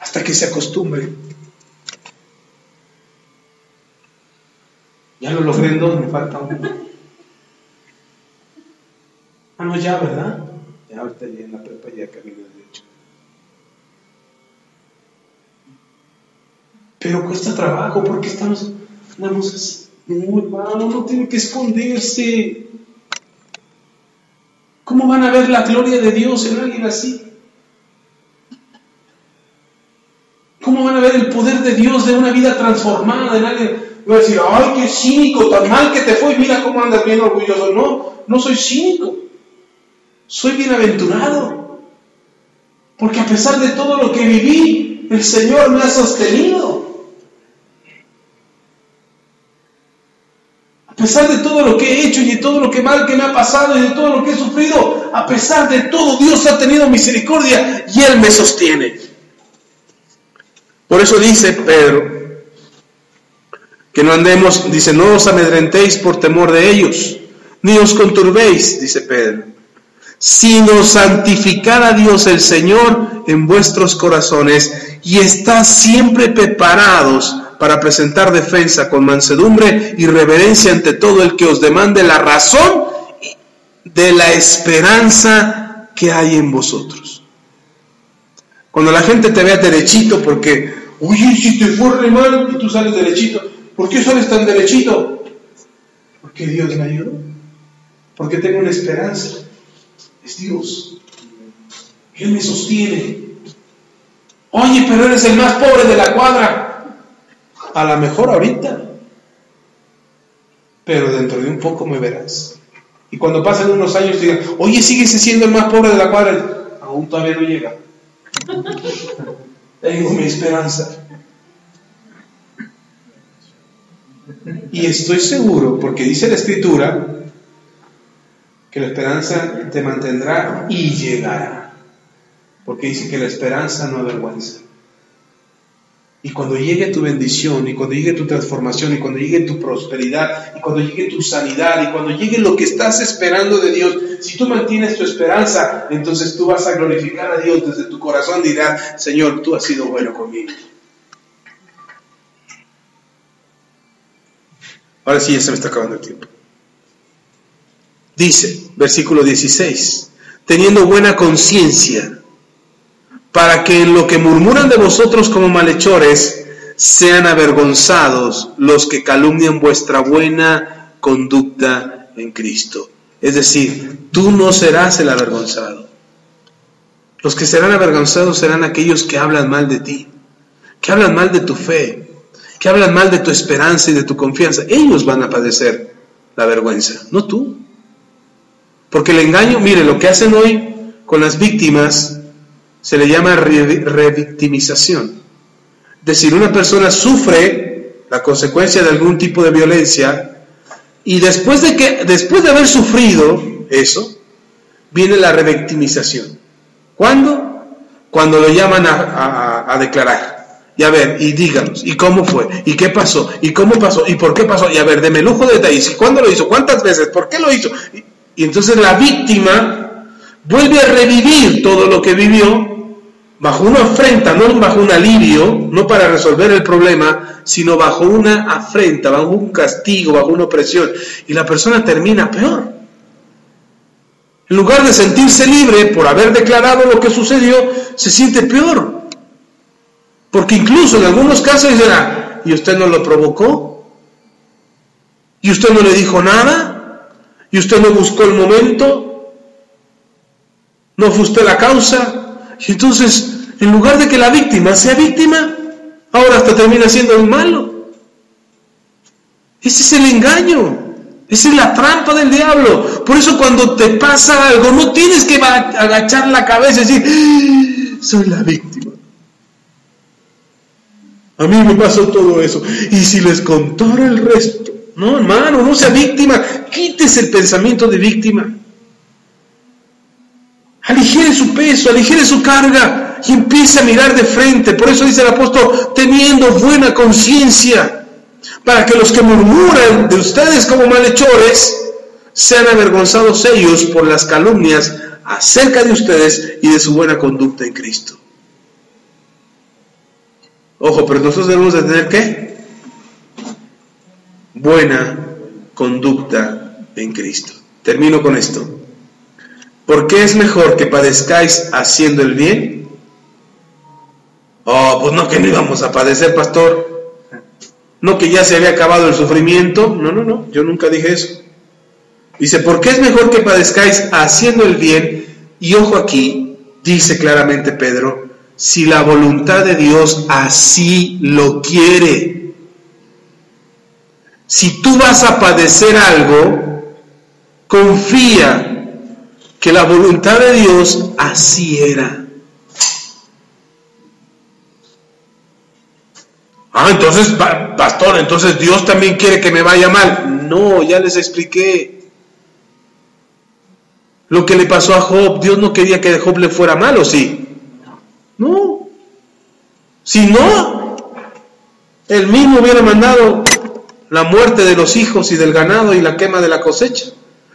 [SPEAKER 1] Hasta que se acostumbre. Ya lo logré en 2, me falta 1. No, ya, ¿verdad? Ya ahorita ya en la prepa ya camino derecho. Pero cuesta trabajo porque andamos así. No, hermano, no tiene que esconderse. ¿Cómo van a ver la gloria de Dios en alguien así? ¿Cómo van a ver el poder de Dios de una vida transformada en alguien? Voy a decir, ¡ay, qué cínico! Tan mal que te fue, mira cómo andas bien orgulloso. No soy cínico. Soy bienaventurado. Porque a pesar de todo lo que viví, el Señor me ha sostenido. A pesar de todo lo que he hecho y de todo lo que mal que me ha pasado y de todo lo que he sufrido, a pesar de todo, Dios ha tenido misericordia y Él me sostiene. Por eso dice Pedro, que no andemos, dice, no os amedrentéis por temor de ellos, ni os conturbéis, dice Pedro, sino santificad a Dios el Señor en vuestros corazones y estad siempre preparados para presentar defensa con mansedumbre y reverencia ante todo el que os demande la razón de la esperanza que hay en vosotros. Cuando la gente te vea derechito porque, oye, si te fue re mal y tú sales derechito, ¿por qué sales tan derechito? Porque Dios me ayudó, porque tengo una esperanza, es Dios, Él me sostiene. Oye, pero eres el más pobre de la cuadra, a lo mejor ahorita, pero dentro de un poco me verás. Y cuando pasen unos años digan, oye, sigues siendo el más pobre de la cuadra, aún todavía no llega. Tengo mi esperanza. Y estoy seguro, porque dice la Escritura, que la esperanza te mantendrá y llegará. Porque dice que la esperanza no avergüenza. Y cuando llegue tu bendición, y cuando llegue tu transformación, y cuando llegue tu prosperidad, y cuando llegue tu sanidad, y cuando llegue lo que estás esperando de Dios, si tú mantienes tu esperanza, entonces tú vas a glorificar a Dios desde tu corazón, dirás, Señor, tú has sido bueno conmigo. Ahora sí, ya se me está acabando el tiempo. Dice, versículo 16, teniendo buena conciencia, para que en lo que murmuran de vosotros como malhechores, sean avergonzados los que calumnian vuestra buena conducta en Cristo. Es decir, tú no serás el avergonzado. Los que serán avergonzados serán aquellos que hablan mal de ti, que hablan mal de tu fe, que hablan mal de tu esperanza y de tu confianza. Ellos van a padecer la vergüenza, no tú. Porque el engaño, mire, lo que hacen hoy con las víctimas se le llama revictimización. Es decir, una persona sufre la consecuencia de algún tipo de violencia y después de haber sufrido eso, viene la revictimización. ¿Cuándo? Cuando lo llaman a declarar. Y a ver, y díganos, ¿y cómo fue? ¿Y qué pasó? ¿Y cómo pasó? ¿Y por qué pasó? Y a ver, deme lujo de detalles. ¿Cuándo lo hizo? ¿Cuántas veces? ¿Por qué lo hizo? Y entonces la víctima vuelve a revivir todo lo que vivió bajo una afrenta, no bajo un alivio, no para resolver el problema, sino bajo una afrenta, bajo un castigo, bajo una opresión. Y la persona termina peor. En lugar de sentirse libre por haber declarado lo que sucedió, se siente peor. Porque incluso en algunos casos dirá, ¿y usted no lo provocó? ¿Y usted no le dijo nada? ¿Y usted no buscó el momento? ¿No fue usted la causa? Y entonces, en lugar de que la víctima sea víctima, ahora hasta termina siendo el malo. Ese es el engaño. Esa es la trampa del diablo. Por eso cuando te pasa algo, no tienes que agachar la cabeza y decir, soy la víctima. A mí me pasó todo eso. Y si les contara el resto. No, hermano, no sea víctima. Quítese el pensamiento de víctima. Aligere su peso, aligere su carga y empiece a mirar de frente. Por eso dice el apóstol, teniendo buena conciencia, para que los que murmuran de ustedes como malhechores sean avergonzados ellos por las calumnias acerca de ustedes y de su buena conducta en Cristo. Ojo, pero nosotros debemos de tener ¿qué? Buena conducta en Cristo. Termino con esto. ¿Por qué es mejor que padezcáis haciendo el bien? Oh, pues no, que no íbamos a padecer, pastor. No, que ya se había acabado el sufrimiento. No, yo nunca dije eso. Dice, ¿por qué es mejor que padezcáis haciendo el bien? Y ojo aquí, dice claramente Pedro, si la voluntad de Dios así lo quiere. Si tú vas a padecer algo, confía que la voluntad de Dios así era. Entonces, pastor, entonces Dios también quiere que me vaya mal. No, ya les expliqué. Lo que le pasó a Job, Dios no quería que a Job le fuera mal, ¿o sí? No. Si no, él mismo hubiera mandado la muerte de los hijos y del ganado y la quema de la cosecha.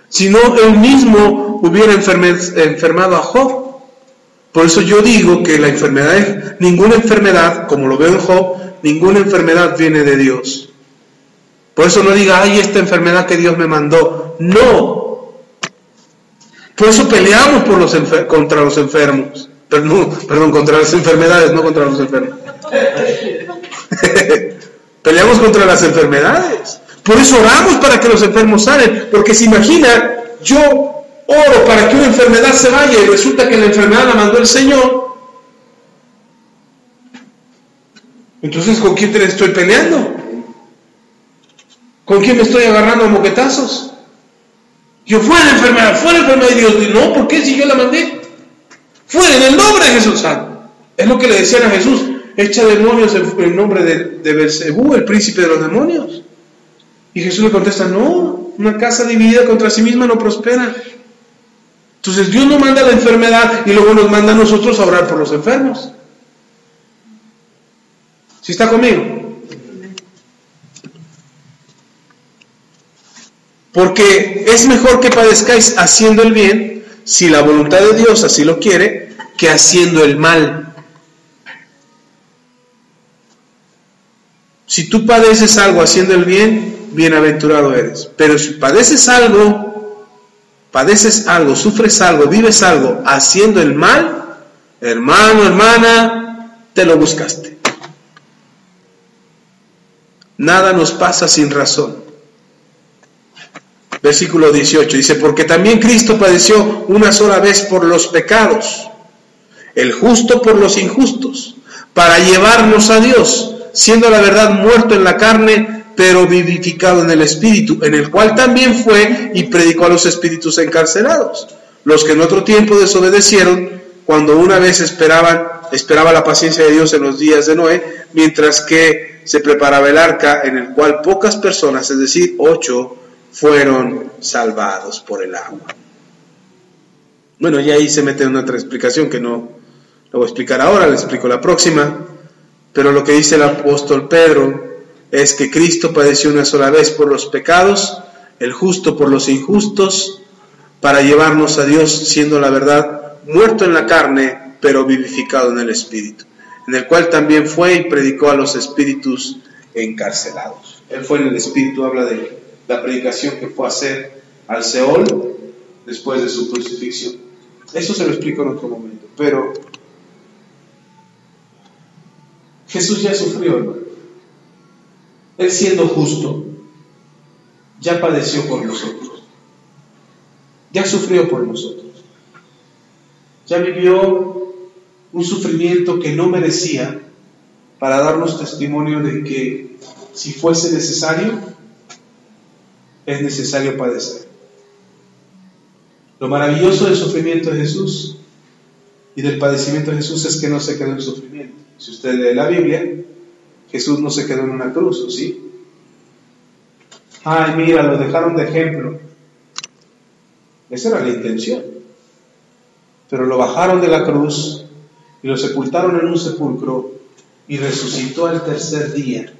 [SPEAKER 1] Si no, él mismo hubiera enfermado a Job. Por eso yo digo que la enfermedad, ninguna enfermedad, como lo veo en Job, ninguna enfermedad viene de Dios. Por eso no diga, esta enfermedad que Dios me mandó. No. Por eso peleamos contra los enfermos. Perdón, contra las enfermedades, no contra los enfermos. Peleamos contra las enfermedades. Por eso oramos para que los enfermos salen. Porque se imagina, yo oro para que una enfermedad se vaya y resulta que la enfermedad la mandó el Señor. Entonces, ¿con quién te estoy peleando? ¿Con quién me estoy agarrando a moquetazos? Yo, fuera la enfermedad de Dios. No, ¿por qué si yo la mandé? Fuera en el nombre de Jesús. Es lo que le decían a Jesús, echa demonios en el nombre de Belcebú, el príncipe de los demonios. Y Jesús le contesta, no, una casa dividida contra sí misma no prospera. Entonces Dios no manda la enfermedad y luego nos manda a nosotros a orar por los enfermos. ¿Sí está conmigo? Porque es mejor que padezcáis haciendo el bien, si la voluntad de Dios así lo quiere, que haciendo el mal. Si tú padeces algo haciendo el bien, bienaventurado eres. Pero si padeces algo, sufres algo, vives algo haciendo el mal, hermano, hermana, te lo buscaste. Nada nos pasa sin razón. Versículo 18 dice, porque también Cristo padeció una sola vez por los pecados, el justo por los injustos, para llevarnos a Dios, siendo la verdad muerto en la carne, pero vivificado en el Espíritu, en el cual también fue y predicó a los espíritus encarcelados, los que en otro tiempo desobedecieron, cuando una vez esperaba la paciencia de Dios en los días de Noé, mientras que se preparaba el arca, en el cual pocas personas, es decir, 8, fueron salvados por el agua. Bueno, y ahí se mete en otra explicación que no lo voy a explicar ahora, le explico la próxima. Pero lo que dice el apóstol Pedro es que Cristo padeció una sola vez por los pecados, el justo por los injustos, para llevarnos a Dios, siendo la verdad muerto en la carne, pero vivificado en el Espíritu, en el cual también fue y predicó a los espíritus encarcelados. Él fue en el Espíritu, habla de la predicación que fue a hacer al Seol después de su crucifixión. Eso se lo explico en otro momento, pero Jesús ya sufrió, hermano. Él, siendo justo, ya padeció por nosotros, ya sufrió por nosotros, ya vivió un sufrimiento que no merecía, para darnos testimonio de que si fuese necesario, es necesario padecer. Lo maravilloso del sufrimiento de Jesús y del padecimiento de Jesús es que no se quedó en sufrimiento. Si usted lee la Biblia, Jesús no se quedó en una cruz, ¿sí? Ay, mira, lo dejaron de ejemplo. Esa era la intención. Pero lo bajaron de la cruz y lo sepultaron en un sepulcro y resucitó al tercer día.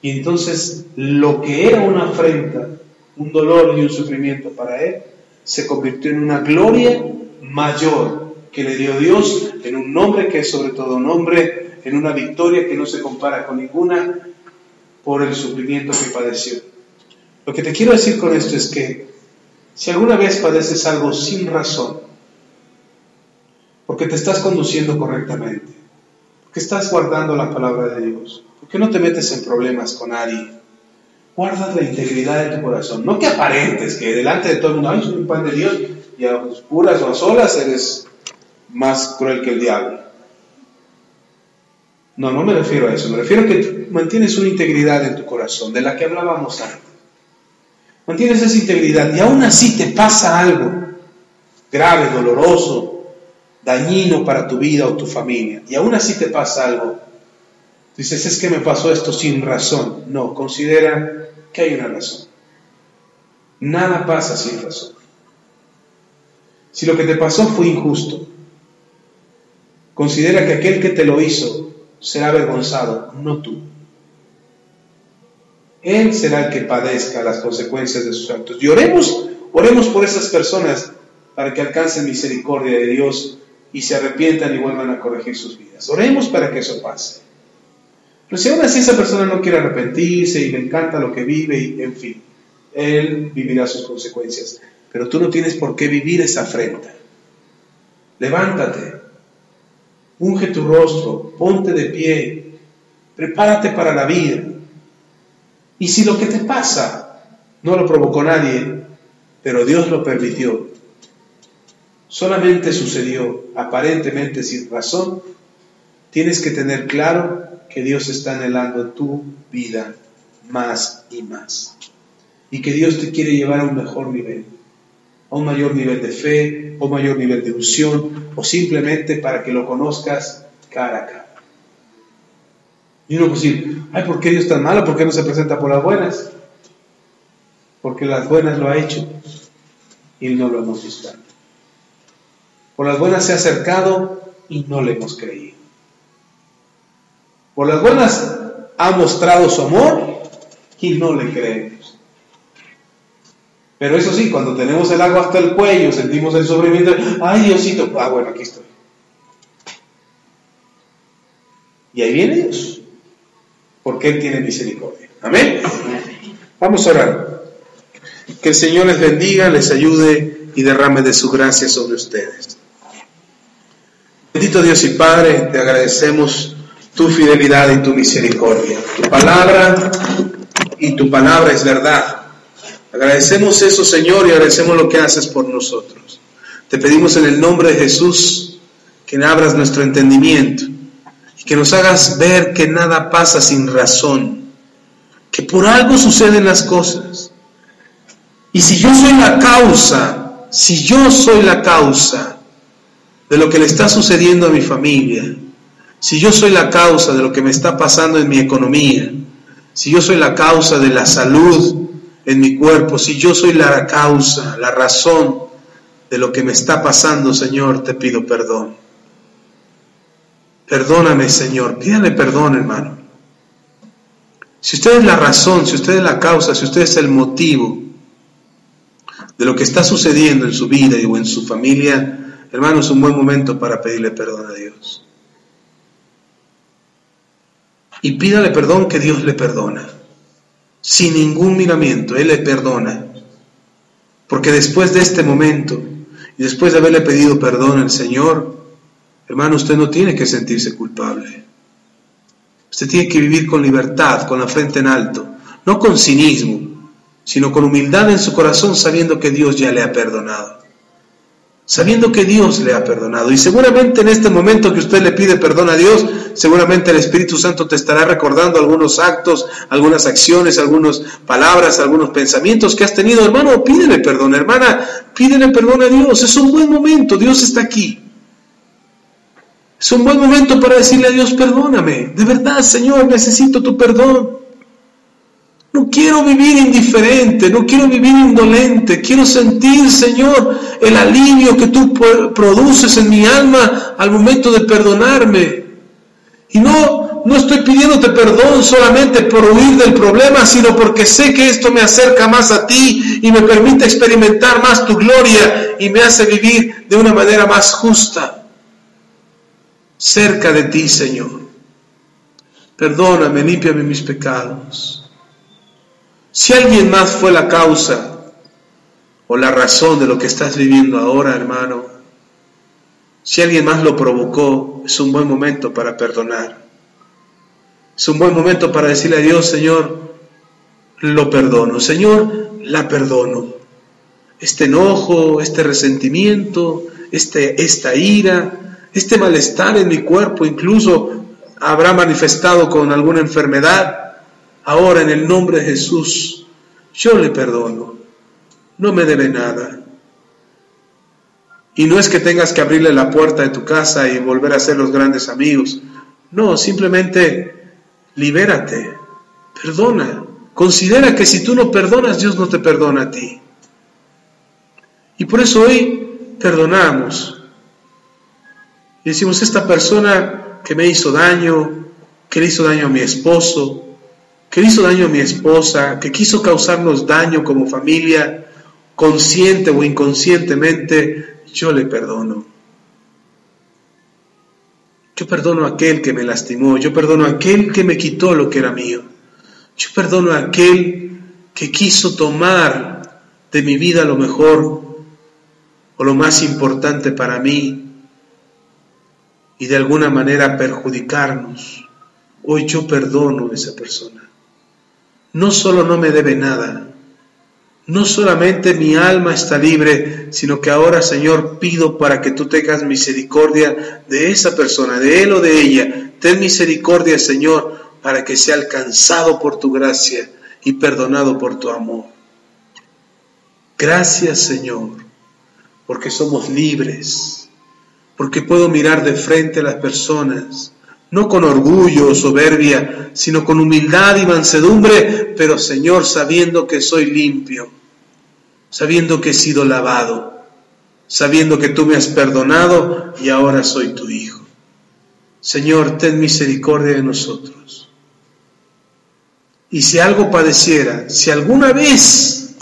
[SPEAKER 1] Y entonces lo que era una afrenta, un dolor y un sufrimiento para él, se convirtió en una gloria mayor que le dio Dios, en un nombre que es sobre todo nombre, en una victoria que no se compara con ninguna, por el sufrimiento que padeció. Lo que te quiero decir con esto es que si alguna vez padeces algo sin razón, porque te estás conduciendo correctamente, porque estás guardando la palabra de Dios, porque no te metes en problemas con nadie, guardas la integridad de tu corazón, no que aparentes, que delante de todo el mundo, ay, soy un pan de Dios, y a puras o a solas eres más cruel que el diablo. No me refiero a eso, me refiero a que mantienes una integridad en tu corazón, de la que hablábamos antes. Mantienes esa integridad y aún así te pasa algo grave, doloroso, dañino para tu vida o tu familia, y aún así te pasa algo. Dices, es que me pasó esto sin razón. No, considera que hay una razón. Nada pasa sin razón. Si lo que te pasó fue injusto, considera que aquel que te lo hizo será avergonzado, no tú. Él será el que padezca las consecuencias de sus actos. Y oremos por esas personas para que alcancen misericordia de Dios y se arrepientan y vuelvan a corregir sus vidas. Oremos para que eso pase. Pero si aún así esa persona no quiere arrepentirse y le encanta lo que vive, y en fin, él vivirá sus consecuencias. Pero tú no tienes por qué vivir esa afrenta. Levántate, unge tu rostro, ponte de pie, prepárate para la vida. Y si lo que te pasa no lo provocó nadie, pero Dios lo permitió, solamente sucedió aparentemente sin razón, tienes que tener claro que Dios está anhelando tu vida más y más. Y que Dios te quiere llevar a un mejor nivel, a un mayor nivel de fe, o mayor nivel de unción, o simplemente para que lo conozcas cara a cara. Y uno puede decir, ay, ¿por qué Dios es tan malo? ¿Por qué no se presenta por las buenas? Porque las buenas lo ha hecho y no lo hemos visto. Por las buenas se ha acercado y no le hemos creído. Por las buenas ha mostrado su amor y no le creemos. Pero eso sí, cuando tenemos el agua hasta el cuello, sentimos el sufrimiento, ay Diosito, bueno, aquí estoy. Y ahí viene Dios, porque Él tiene misericordia. Amén. Vamos a orar. Que el Señor les bendiga, les ayude y derrame de su gracia sobre ustedes. Bendito Dios y Padre, te agradecemos tu fidelidad y tu misericordia. Tu palabra es verdad. Agradecemos eso, Señor, y agradecemos lo que haces por nosotros. Te pedimos en el nombre de Jesús que abras nuestro entendimiento y que nos hagas ver que nada pasa sin razón, que por algo suceden las cosas. Y si yo soy la causa de lo que le está sucediendo a mi familia, si yo soy la causa de lo que me está pasando en mi economía, si yo soy la causa de la salud en mi cuerpo, si yo soy la causa, la razón de lo que me está pasando, Señor, te pido perdón. Perdóname, Señor, pídale perdón, hermano. Si usted es la razón, si usted es la causa, si usted es el motivo de lo que está sucediendo en su vida o en su familia, hermano, es un buen momento para pedirle perdón a Dios. Y pídale perdón, que Dios le perdona. Sin ningún miramiento, Él le perdona. Porque después de este momento, y después de haberle pedido perdón al Señor, hermano, usted no tiene que sentirse culpable. Usted tiene que vivir con libertad, con la frente en alto, no con cinismo, sino con humildad en su corazón, sabiendo que Dios ya le ha perdonado. Sabiendo que Dios le ha perdonado. Y seguramente en este momento que usted le pide perdón a Dios, seguramente el Espíritu Santo te estará recordando algunos actos, algunas acciones, algunas palabras, algunos pensamientos que has tenido. Hermano, pídele perdón. Hermana, pídele perdón a Dios. Es un buen momento. Dios está aquí. Es un buen momento para decirle a Dios, perdóname. De verdad, Señor, necesito tu perdón. No quiero vivir indiferente, no quiero vivir indolente. Quiero sentir, Señor, el alivio que tú produces en mi alma al momento de perdonarme. Y no estoy pidiéndote perdón solamente por huir del problema, sino porque sé que esto me acerca más a ti y me permite experimentar más tu gloria y me hace vivir de una manera más justa, cerca de ti, Señor. Perdóname, límpiame mis pecados. Si alguien más fue la causa o la razón de lo que estás viviendo ahora, hermano, si alguien más lo provocó, es un buen momento para perdonar. Es un buen momento para decirle a Dios, Señor, lo perdono. Señor, la perdono. Este enojo, este resentimiento, esta ira, este malestar en mi cuerpo, incluso habrá manifestado con alguna enfermedad. Ahora, en el nombre de Jesús, yo le perdono. No me debe nada. Y no es que tengas que abrirle la puerta de tu casa y volver a ser los grandes amigos. No, simplemente libérate, perdona. Considera que si tú no perdonas, Dios no te perdona a ti. Y por eso hoy perdonamos. Y decimos, esta persona que me hizo daño, que le hizo daño a mi esposo, que le hizo daño a mi esposa, que quiso causarnos daño como familia, consciente o inconscientemente, yo le perdono. Yo perdono a aquel que me lastimó, yo perdono a aquel que me quitó lo que era mío. Yo perdono a aquel que quiso tomar de mi vida lo mejor o lo más importante para mí y de alguna manera perjudicarnos. Hoy yo perdono a esa persona. No solo no me debe nada, no solamente mi alma está libre, sino que ahora, Señor, pido para que tú tengas misericordia de esa persona, de él o de ella. Ten misericordia, Señor, para que sea alcanzado por tu gracia y perdonado por tu amor. Gracias, Señor, porque somos libres, porque puedo mirar de frente a las personas, no con orgullo o soberbia, sino con humildad y mansedumbre, pero, Señor, sabiendo que soy limpio, sabiendo que he sido lavado, sabiendo que tú me has perdonado y ahora soy tu hijo. Señor, ten misericordia de nosotros. Y si algo padeciera, si alguna vez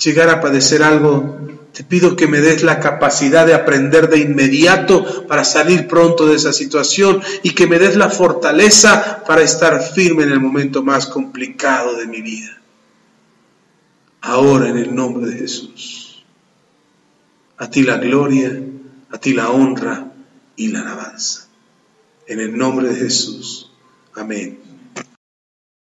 [SPEAKER 1] llegara a padecer algo, te pido que me des la capacidad de aprender de inmediato para salir pronto de esa situación y que me des la fortaleza para estar firme en el momento más complicado de mi vida. Ahora, en el nombre de Jesús, a ti la gloria, a ti la honra y la alabanza. En el nombre de Jesús. Amén.